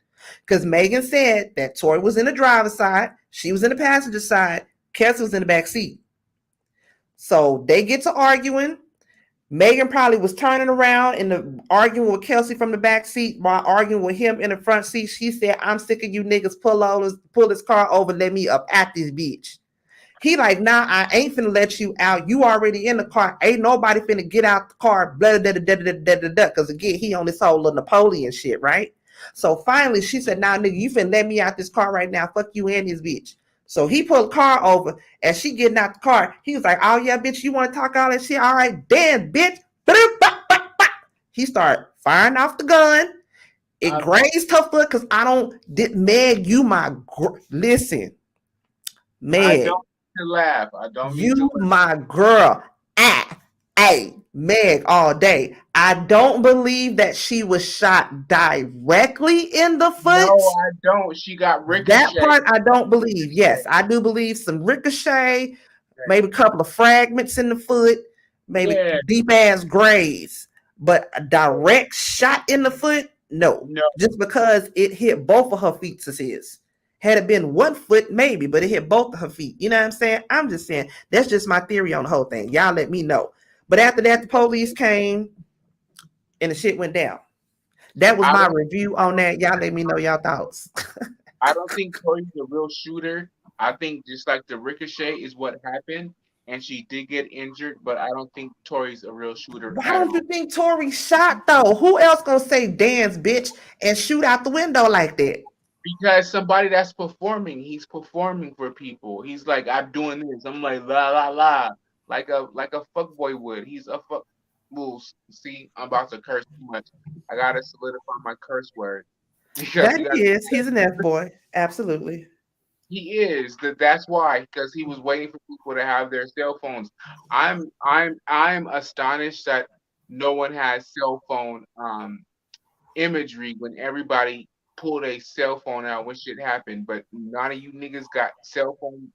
Because Megan said that Tori was in the driver's side. She was in the passenger side. Kelsey was in the back seat. So they get to arguing. Megan probably was turning around and arguing with Kelsey from the back seat while arguing with him in the front seat. She said, I'm sick of you niggas pull this car over, let me up at this bitch. He like, nah, I ain't finna let you out. You already in the car. Ain't nobody finna get out the car. Blah, blah, blah, blah, blah, blah, blah, blah. Because again, he on this whole little Napoleon shit, right? So finally, she said, nah, nigga, you finna let me out this car right now. Fuck you and this bitch. So he pulled the car over. As she getting out the car, he was like, oh, yeah, bitch, you want to talk all that shit? All right, damn, bitch. He started firing off the gun. It grazed her foot because Meg, you listen. Meg. I don't need to laugh. I don't need to laugh. My girl. Meg all day. I don't believe that she was shot directly in the foot. No, I don't. She got ricochet. That part I don't believe. Yes, I do believe some ricochet, maybe a couple of fragments in the foot, maybe deep ass graze, but a direct shot in the foot, no. Just because it hit both of her feet as his. Had it been one foot, maybe, but it hit both of her feet. You know what I'm saying? I'm just saying that's just my theory on the whole thing. Y'all let me know. But after that, the police came and the shit went down. That was my review on that. Y'all let me know y'all thoughts. I don't think Tori's a real shooter. I think just like the ricochet is what happened, and she did get injured, but I don't think Tori's a real shooter. Why don't you think Tori shot though? Who else gonna say dance, bitch, and shoot out the window like that? Because somebody that's performing, he's performing for people. He's like, I'm doing this. I'm like, la la la, like a fuckboy would. He's a fuck. Rules. See, I'm about to curse too much. I gotta solidify my curse word. He's an F boy. Absolutely. He is. That's why, because he was waiting for people to have their cell phones. I'm astonished that no one has cell phone imagery when everybody pulled a cell phone out when shit happened, but none of you niggas got cell phone.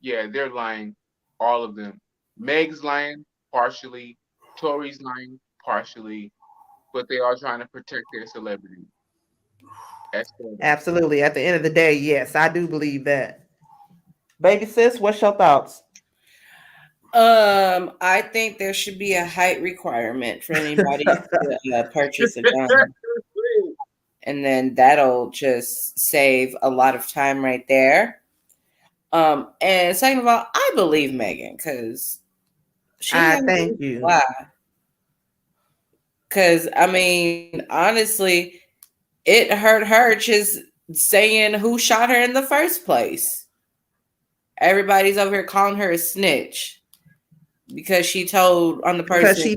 Yeah, they're lying. All of them. Meg's lying partially. Tori's lying partially. But they are trying to protect their celebrity. Absolutely. At the end of the day, yes, I do believe that. Baby sis, what's your thoughts? I think there should be a height requirement for anybody to purchase a gun. And then that'll just save a lot of time right there. And second of all, I believe Megan because thank you. Why? Because I mean, honestly, it hurt her just saying who shot her in the first place. Everybody's over here calling her a snitch because she told on the person.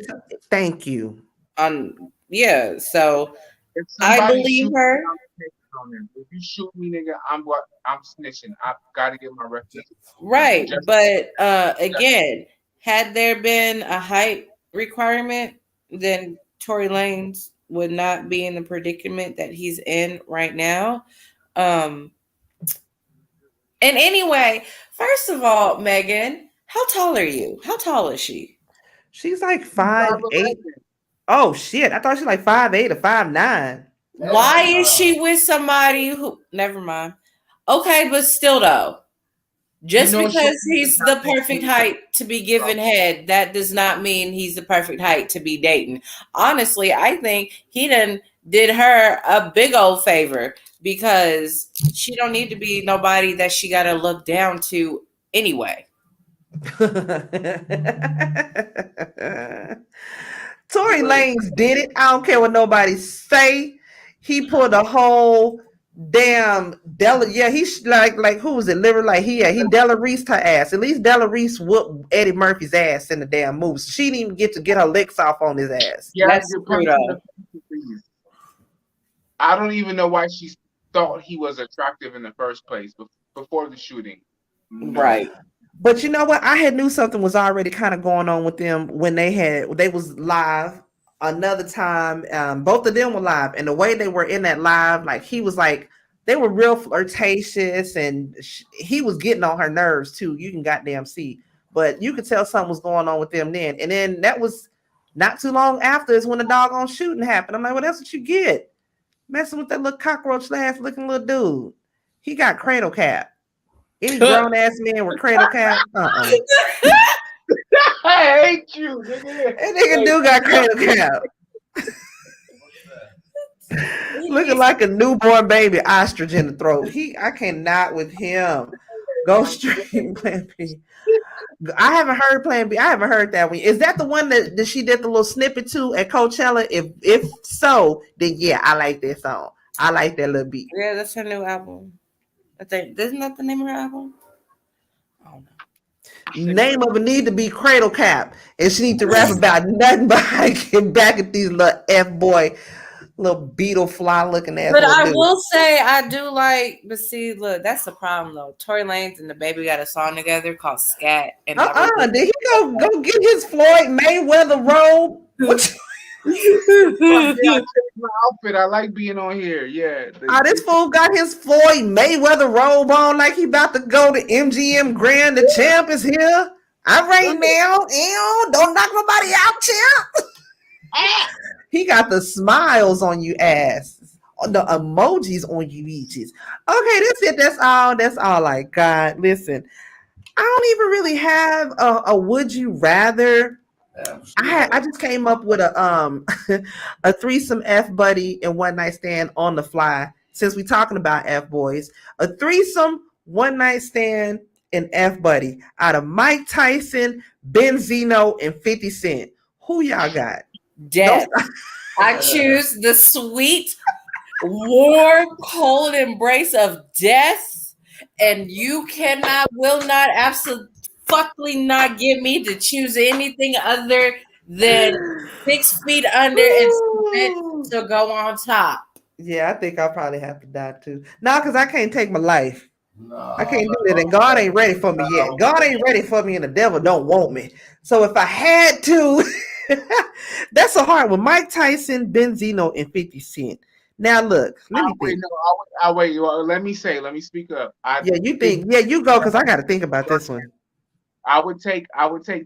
Thank you. So I believe her. If you shoot me, nigga, I'm snitching. I gotta get my reference. Right, but again, had there been a height requirement, then Tory Lanez would not be in the predicament that he's in right now. And anyway, first of all, Megan, how tall are you? How tall is she? She's like 5'8". Oh shit! I thought she was like 5'8" or 5'9". Why is she with somebody who? Never mind. Okay, but still though, just because he's the perfect height to be given head, that does not mean he's the perfect height to be dating. Honestly, I think he did her a big old favor because she don't need to be nobody that she got to look down to anyway. Tory Lanez did it. I don't care what nobody say. He pulled a whole damn he's like who was it? Literally, like he Della Reese her ass. At least Della Reese whooped Eddie Murphy's ass in the damn movie. So she didn't even get her licks off on his ass. Yeah, that's I don't even know why she thought he was attractive in the first place before the shooting. Right. But you know what? I had knew something was already kind of going on with them when they was live another time. Both of them were live, and the way they were in that live, like he was like, they were real flirtatious, and he was getting on her nerves too. You can goddamn see. but you could tell something was going on with them then. And then that was not too long after is when the doggone shooting happened. I'm like, well, that's what you get. Messing with that little cockroach ass looking little dude. He got cradle cap. Any grown ass man with cradle cap? I hate you, nigga. That nigga do got cradle cap. Looking like a newborn baby ostrich in the throat. I cannot with him. Go straight Plan B. I haven't heard Plan B. I haven't heard that one. Is that the one that she did the little snippet to at Coachella? If so, then yeah, I like that song. I like that little beat. Yeah, that's her new album. I think isn't that the name of her album? I don't know. Name of it need to be Cradle Cap, and she need to rap about nothing but hiking back at these little F-boy, little beetle fly looking ass. But I will say I do like, but see, look, that's the problem though. Tory Lanez and the baby got a song together called Scat. And did he go get his Floyd Mayweather robe? What? I changed my outfit. I like being on here. Yeah. This fool got his Floyd Mayweather robe on like he about to go to MGM Grand. The champ is here. All right now. Ew, don't knock nobody out, champ. He got the smiles on you ass. The emojis on you eaches. Okay, that's it. That's all I got. Listen, I don't even really have a would you rather. I just came up with a threesome F buddy and one night stand on the fly. Since we talking about F boys, a threesome one night stand and F buddy out of Mike Tyson, Benzino, and 50 Cent. Who y'all got? Death. I choose the sweet, warm, cold embrace of death, and you will not absolutely not get me to choose anything other than 6 feet under and submit to go on top. Yeah, I think I'll probably have to die too. No, because I can't take my life. I can't do that, and God ain't ready for me yet. God ain't ready for me, and the devil don't want me. So if I had to, that's a hard one. Mike Tyson, Benzino, and 50 Cent. Now look, let me think. I'll wait. Let me speak up. You go, because I got to think about this one. I would take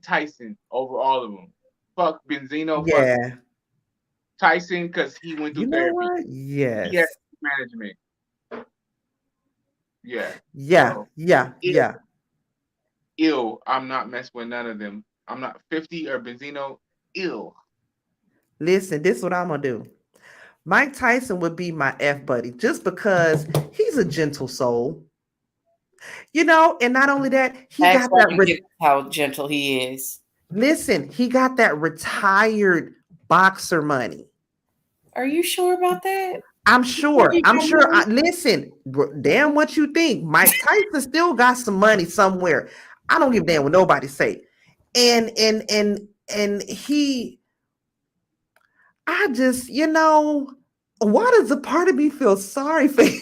Tyson over all of them. Fuck Benzino. Yeah. Fuck Tyson, because he went through therapy. What? Yes. He has management. Yeah. Yeah. Ill. I'm not messing with none of them. I'm not 50 or Benzino. Ill. Listen, this is what I'm gonna do. Mike Tyson would be my F buddy just because he's a gentle soul. And not only that, how gentle he is. Listen, he got that retired boxer money. Are you sure about that? I'm sure. Listen, damn what you think. Mike Tyson still got some money somewhere. I don't give a damn what nobody say. And he, I just, why does a part of me feel sorry for him?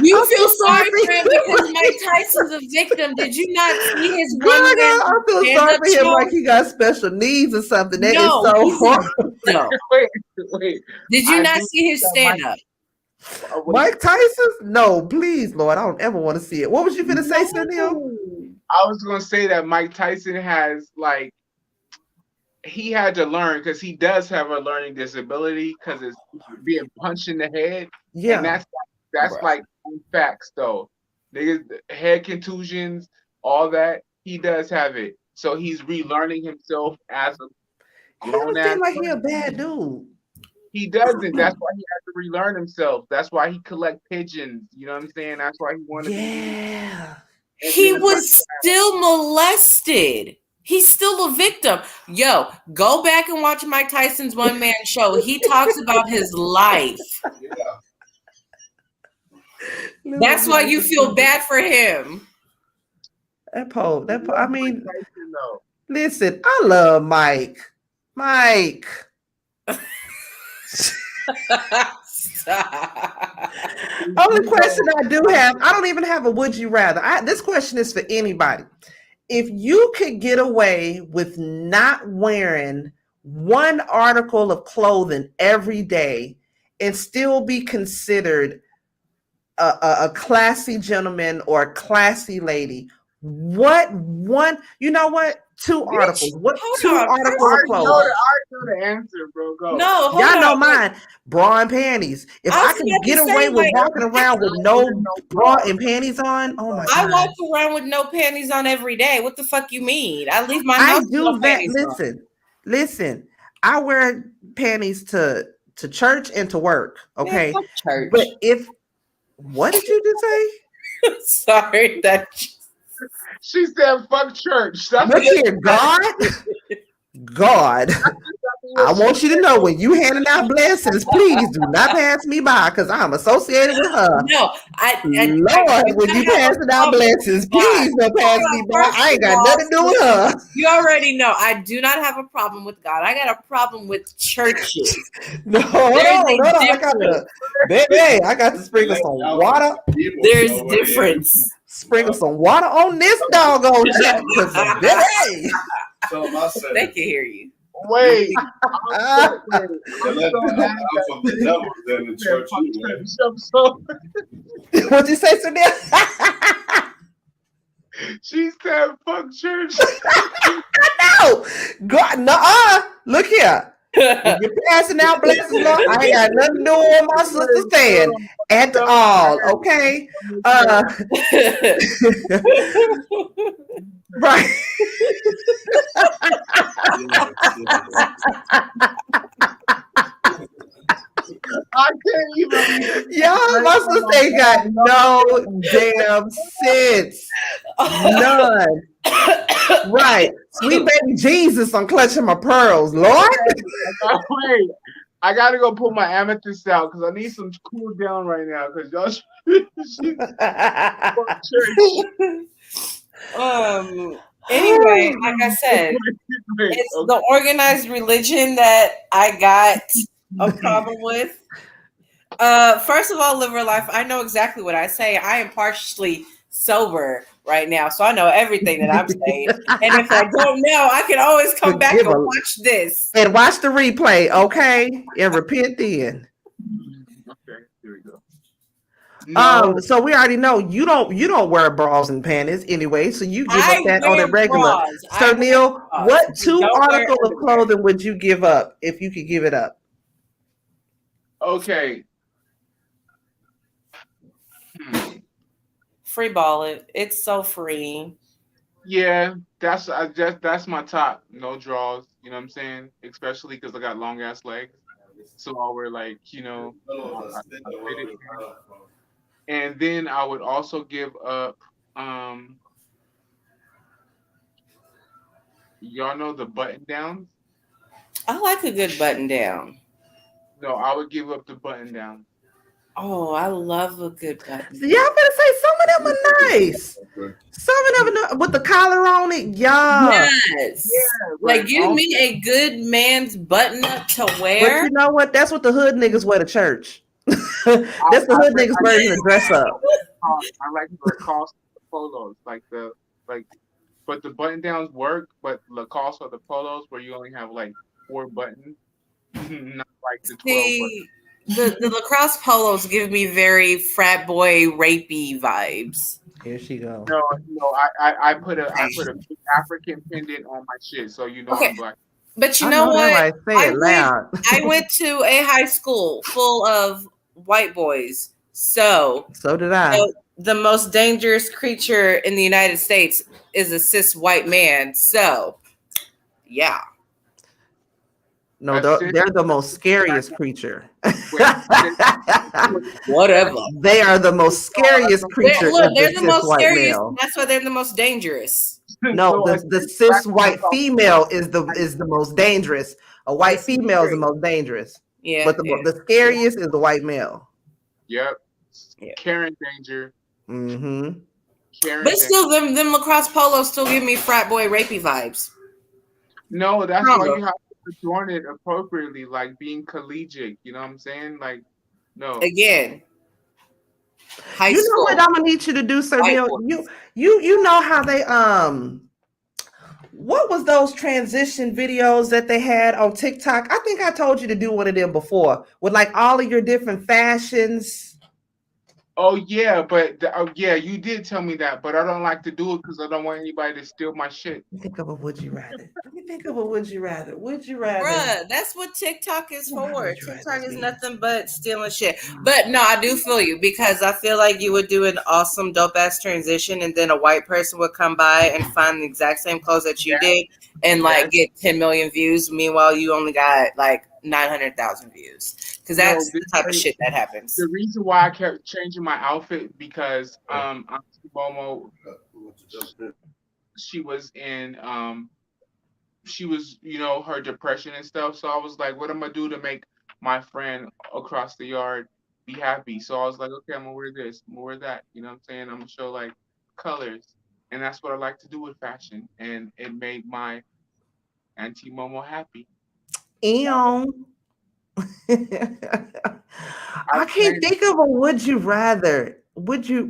You feel sorry for him because Mike Tyson's a victim. Did you not see his I feel sorry for him like he got special needs or something. That is so horrible. No. Wait. Did you not see his stand-up? Mike Tyson? No, please, Lord. I don't ever want to see it. What was you finna say, Neale? I was going to say that Mike Tyson has, he had to learn, because he does have a learning disability, because it's being punched in the head. Yeah. And that's facts, though. Niggas, head contusions, all that, he does have it. So he's relearning himself as a grown ass. Like he a bad dude. He doesn't. That's why he has to relearn himself. That's why he collect pigeons. You know what I'm saying? That's why he wanted. Yeah. He was still molested. He's still a victim. Yo, go back and watch Mike Tyson's one-man show. He talks about his life. Yeah. That's why you feel bad for him. I mean, listen, I love Mike. Only question I do have, I don't even have a would you rather. This question is for anybody. If you could get away with not wearing one article of clothing every day and still be considered a classy gentleman or a classy lady, What one? You know what? Two articles. What two articles of I clothing? know the answer, bro. Go. No, hold Y'all know on. mine. Bra and panties. If I could get away with walking around with no bra and panties on, oh my I god. walk around with no panties on every day. What the fuck you mean? I leave my I house with do no that. panties on. Listen. I wear panties to church and to work. Okay. Man, fuck church. But if what did you just say? Sorry, that she said fuck church. Look here, God. I want you to know when you handing out blessings, please do not pass me by because I'm associated with her. No, Lord, when you passing out blessings, please don't pass me by. I ain't got nothing to do with her. You already know I do not have a problem with God. I got a problem with churches. No, hold on. I got to sprinkle some water. There's difference. Sprinkle some water on this doggone chat. They can hear you. Wait. What'd you say, Janelle? She said fuck church. No. God, look here. If you're passing out blessings, Lord, I ain't got nothing to do with what my sister's saying at all. Okay. Right. I can't even. Y'all, my sister ain't got no damn sense. None. Right. Sweet baby Jesus, I'm clutching my pearls, Lord. Wait, I gotta go pull my amethyst out because I need some cool down right now because y'all. Anyway, like I said, it's the organized religion that I got a problem with. First of all, Liver Life, I know exactly what I say. I am partially sober right now, so I know everything that I'm saying. And if I don't know, I can always come back and watch this. And watch the replay, okay? And repent then. Okay, here we go. No. So we already know you don't wear bras and panties anyway, so you give up that on a regular. So Neale, what two articles of clothing would you give up if you could give it up? Okay. Free ball it. It's so free. Yeah, that's my top. No draws. You know what I'm saying? Especially because I got long ass legs, so I'll wear like and then I would also give up. Y'all know the button downs? I like a good button down. No, I would give up the button down. Oh, I love a good button. So y'all better say some of them are nice. Some of them are with the collar on it, y'all. Yes. Yeah, like give me a good man's button up to wear. But you know what? That's what the hood niggas wear to church. That's the hood niggas version of dress up. I like the Lacoste polos, but the button downs work, but Lacoste or the polos where you only have like 4 buttons, not like the 12 buttons. The lacrosse polos give me very frat boy rapey vibes. Here she goes. No, I put a big African pendant on my shit, so you know I'm black. But you know what? Right. Say it loud. I went to a high school full of white boys. So did I. So the most dangerous creature in the United States is a cis white man. So yeah. No, they're the most scariest creature. Whatever. They are the most scariest creature. They're the most scariest. Male. That's why they're the most dangerous. No, the cis white female is the most dangerous. A white female is the most dangerous. Yeah. But the scariest is the white male. Yep. Karen danger. Mm-hmm. But still, them lacrosse polos still give me frat boy rapey vibes. No, that's why you have to adorn it appropriately, like being collegiate. You know what I'm saying? Like, no. Again, high you school. know what I'm gonna need you to do, Sir Neale? You know how they what was those transition videos that they had on TikTok? I think I told you to do one of them before with like all of your different fashions. Oh yeah, but yeah, you did tell me that, but I don't like to do it because I don't want anybody to steal my shit. Think of a would you rather. Let me think of a would you rather. Would you rather? Bruh, that's what TikTok is for. TikTok is be? nothing but stealing shit. But no, I do feel you because I feel like you would do an awesome dope ass transition and then a white person would come by and find the exact same clothes that you did and like get 10 million views. Meanwhile, you only got like 900,000 views. Because that's the type of shit that happens. The reason why I kept changing my outfit because Auntie Momo, she was in she was, you know, her depression and stuff. So I was like, what am I gonna do to make my friend across the yard be happy? So I was like, okay, I'm gonna wear this, I'm gonna wear that. You know what I'm saying? I'm gonna show like colors. And that's what I like to do with fashion. And it made my Auntie Momo happy. I can't think of a would you rather. Would you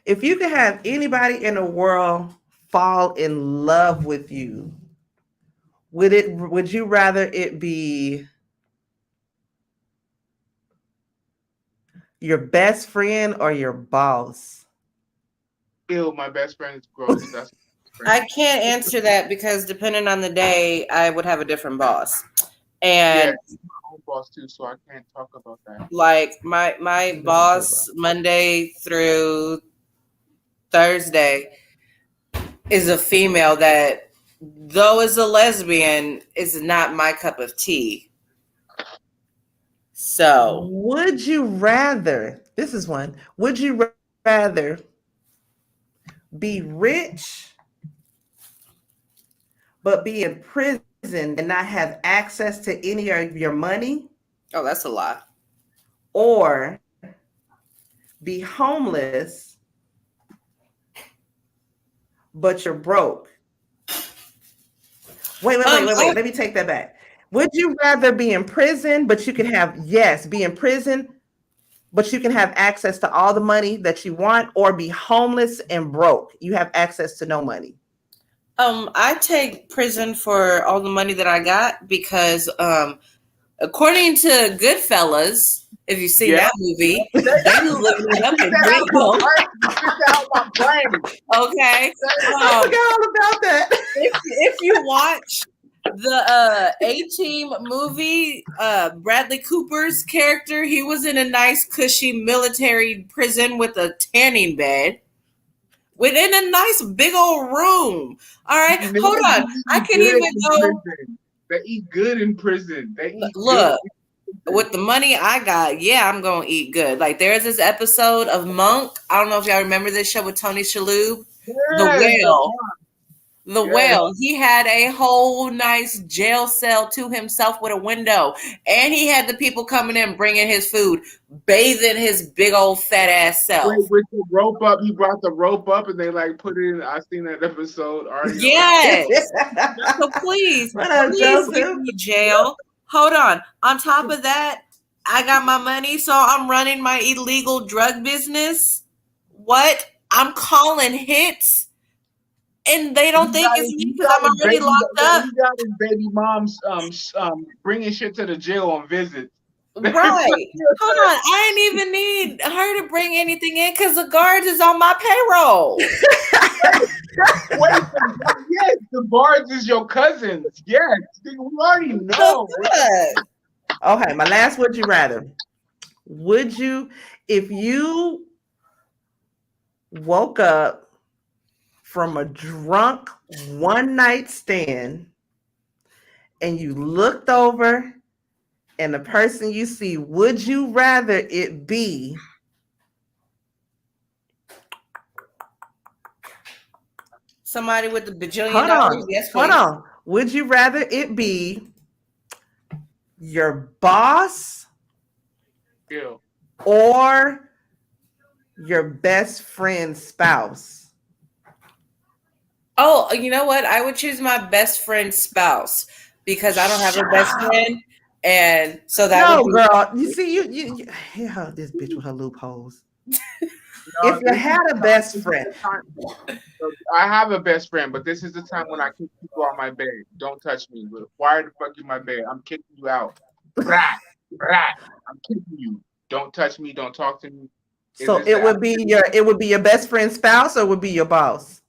if you could have anybody in the world fall in love with you, would you rather it be your best friend or your boss? Ew, my best friend is gross. That's I can't answer that because depending on the day, I would have a different boss. And my own boss too, so I can't talk about that. like my boss Monday through Thursday is a female that, though is a lesbian, is not my cup of tea. So would you rather, this is one, would you rather be rich but be in prison and not have access to any of your money? Oh, that's a lot. Or be homeless but you're broke? Wait. Let me take that back. Would you rather be in prison, but you can be in prison, but you can have access to all the money that you want, or be homeless and broke? You have access to no money. I take prison for all the money that I got because, according to Goodfellas, if you've seen that movie, they was living it up in Brazil. Okay, I forgot all about that. If you watch the A-Team movie, Bradley Cooper's character, he was in a nice cushy military prison with a tanning bed within a nice big old room. All right, hold on. I can even go. They eat good in prison. They eat Look. With the money I got, yeah, I'm gonna eat good. Like there's this episode of Monk. I don't know if y'all remember this show with Tony Shalhoub. The Whale. He had a whole nice jail cell to himself with a window, and he had the people coming in bringing his food, bathing his big old fat ass self. With the rope up, he brought the rope up, and they like put it in. I seen that episode already. Yes. So please give me jail. Hold on. On top of that, I got my money, so I'm running my illegal drug business. What? I'm calling hits, and they don't think it's me because I'm already locked up. You got his baby mom's bringing shit to the jail on visits. Right. Hold on. I didn't even need her to bring anything in because the guards is on my payroll. Wait, yes, the guards is your cousins. Yes, we already know. Okay, my last would you rather. Would you, if you woke up from a drunk one night stand and you looked over and the person you see, would you rather it be somebody with a bajillion dollars? Yes, hold on. Would you rather it be your boss or your best friend's spouse? Oh, you know what? I would choose my best friend's spouse because I don't have a best friend. And so that would be girl. You see, you hear this bitch with her loopholes. If you had a best friend, I have a best friend, but this is the time when I kick people out my bed. Don't touch me. Why the fuck in my bed? I'm kicking you out. Brat, brat. I'm kicking you. Don't touch me. Don't talk to me. So it would be your best friend's spouse, or would be your boss?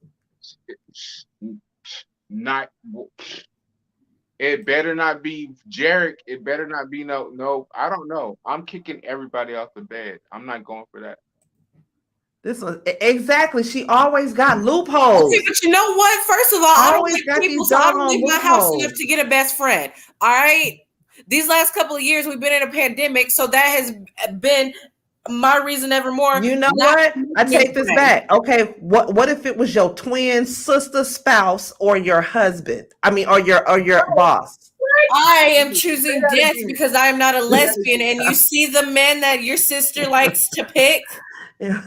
Not. It better not be Jarek. It better not be no. I don't know. I'm kicking everybody off the bed. I'm not going for that. This one exactly. She always got loopholes. Okay, but you know what? First of all, I don't like people, so I don't leave my house enough to get a best friend. All right. These last couple of years, we've been in a pandemic, so that has been my reason evermore. You know what? I take this back. Okay, what if it was your twin sister, spouse, or your husband? I mean, or your boss? I am choosing death because I am not a lesbian, and you see the men that your sister likes to pick. I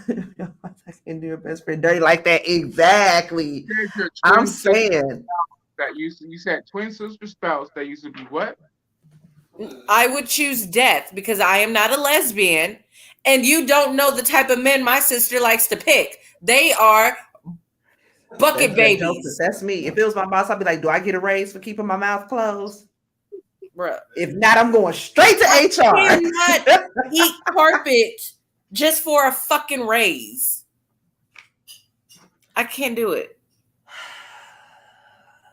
can do your best friend dirty like that. Exactly. I'm saying that you said twin sister spouse that used to be what? I would choose death because I am not a lesbian, and you don't know the type of men my sister likes to pick. They are bucket babies. That's me. If it was my boss, I'd be like, do I get a raise for keeping my mouth closed? Bruh. If not, I'm going straight to HR. I cannot eat carpet just for a fucking raise. I can't do it.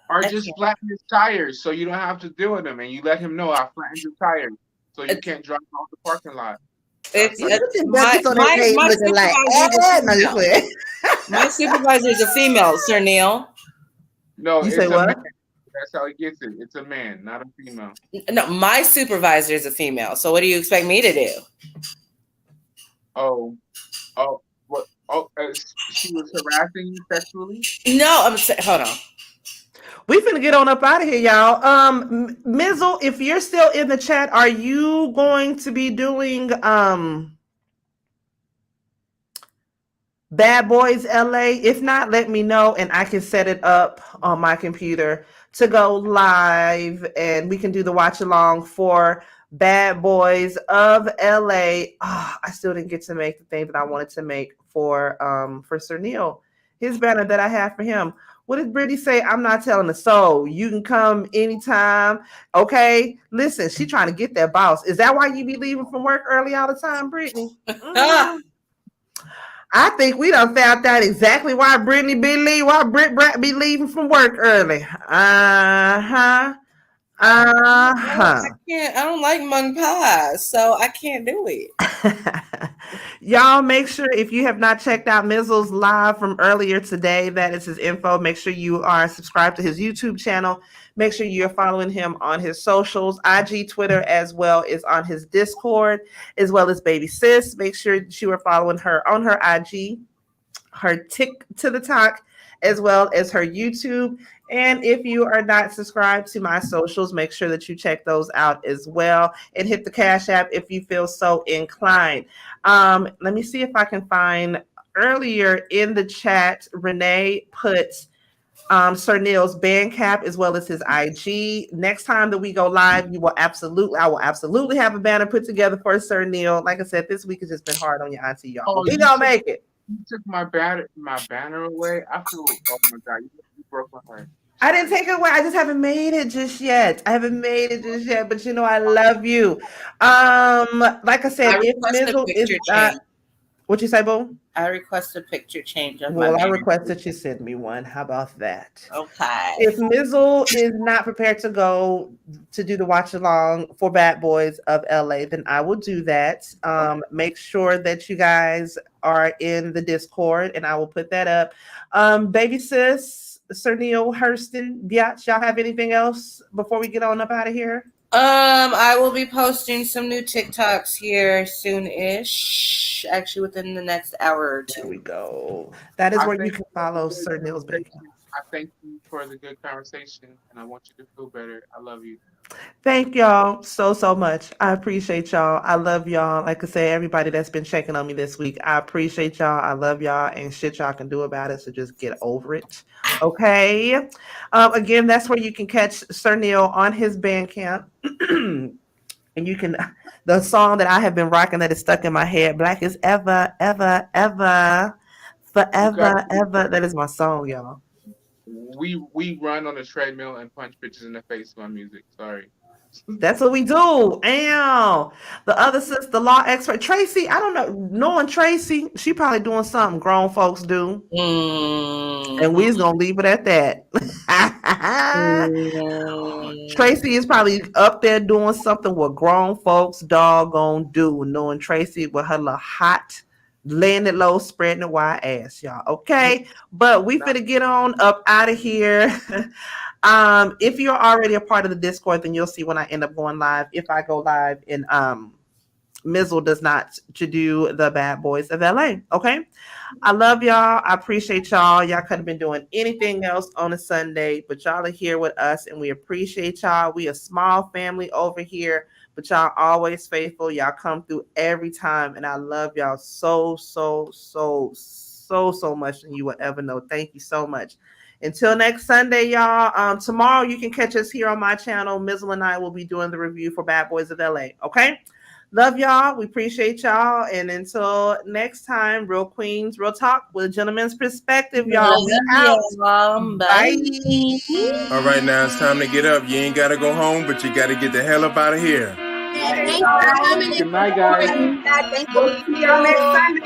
Or just flatten his tires so you don't have to deal with him, and you let him know I flattened your tires so you can't drive off the parking lot. My supervisor is a female, Sir Neale. No, you say what? Man. That's how he gets it. It's a man, not a female. No, my supervisor is a female. So what do you expect me to do? What? She was harassing you sexually? No, hold on. We finna get on up out of here, y'all. Mizzle, if you're still in the chat, are you going to be doing Bad Boys LA? If not, let me know and I can set it up on my computer to go live, and we can do the watch along for Bad Boys of LA. Oh, I still didn't get to make the thing that I wanted to make for Sir Neale, his banner that I have for him. What did Brittany say? I'm not telling a soul. You can come anytime. Okay. Listen, she trying to get that boss. Is that why you be leaving from work early all the time, Brittany? I think we done found out exactly why Brittany why Britt Brat be leaving from work early. I can't. I don't like mung pies, so I can't do it. Y'all, make sure if you have not checked out Mizzle's live from earlier today, that is his info. Make sure you are subscribed to his YouTube channel. Make sure you're following him on his socials, IG, Twitter, as well as on his Discord, as well as Baby Sis. Make sure that you are following her on her IG, her TikTok, as well as her YouTube. And if you are not subscribed to my socials, make sure that you check those out as well, and hit the Cash App if you feel so inclined. Let me see if I can find earlier in the chat. Renee put Sir Neale's Bandcamp as well as his IG. Next time that we go live, I will absolutely have a banner put together for Sir Neale. Like I said, this week has just been hard on your auntie, y'all. We gonna make it. You took my banner away. I feel, oh my God, you broke my heart. I didn't take it away. I just haven't made it just yet. But you know, I love you. Like I said, if Mizzle is not, what you say, boo? I request a picture change of I request that you send me one. How about that? Okay. If Mizzle is not prepared to go to do the watch along for Bad Boys of LA, then I will do that. Make sure that you guys are in the Discord, and I will put that up. Baby Sis, Sir Neale Hurston Bih, y'all have anything else before we get on up out of here? I will be posting some new TikToks here soon-ish, actually within the next hour or two. There we go. That is where you can follow Sir Neale's Bih. I thank you for the good conversation, and I want you to feel better. I love you. Thank y'all so much. I appreciate y'all. I love y'all. Like I said, everybody that's been checking on me this week, I appreciate y'all. I love y'all, and shit y'all can do about it, so just get over it. Okay. Again, that's where you can catch Sir Neale on his Bandcamp. And you can, the song that I have been rocking that is stuck in my head, Black is Ever, Ever, Ever, Forever, Ever. That is my song, y'all. We run on a treadmill and punch bitches in the face with my music. Sorry. That's what we do. Ow. The other sister, the law expert, Tracy. I don't know. Knowing Tracy, she probably doing something grown folks do. And we's gonna leave it at that. Tracy is probably up there doing something what grown folks doggone do. Knowing Tracy with her little hot, laying it low, spreading the wide ass, y'all. Okay, but we finna get on up out of here. If you're already a part of the Discord, then you'll see when I end up going live. If I go live and Mizzle does not to do the Bad Boys of LA. Okay. I love y'all. I appreciate y'all. Y'all could have been doing anything else on a Sunday, but y'all are here with us and we appreciate y'all. We a small family over here, but y'all always faithful. Y'all come through every time and I love y'all so much than you will ever know. Thank you so much. Until next Sunday, y'all. Tomorrow you can catch us here on my channel. Mizzle and I will be doing the review for Bad Boys of LA. Okay? Love y'all. We appreciate y'all. And until next time, Real Queens, Real Talk with a gentleman's perspective, y'all. We out. Bye. All right, now it's time to get up. You ain't got to go home, but you got to get the hell up out of here. Good night, guys. Thank you. See y'all next Sunday.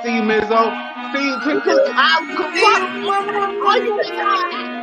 See you, Mizzle. See you.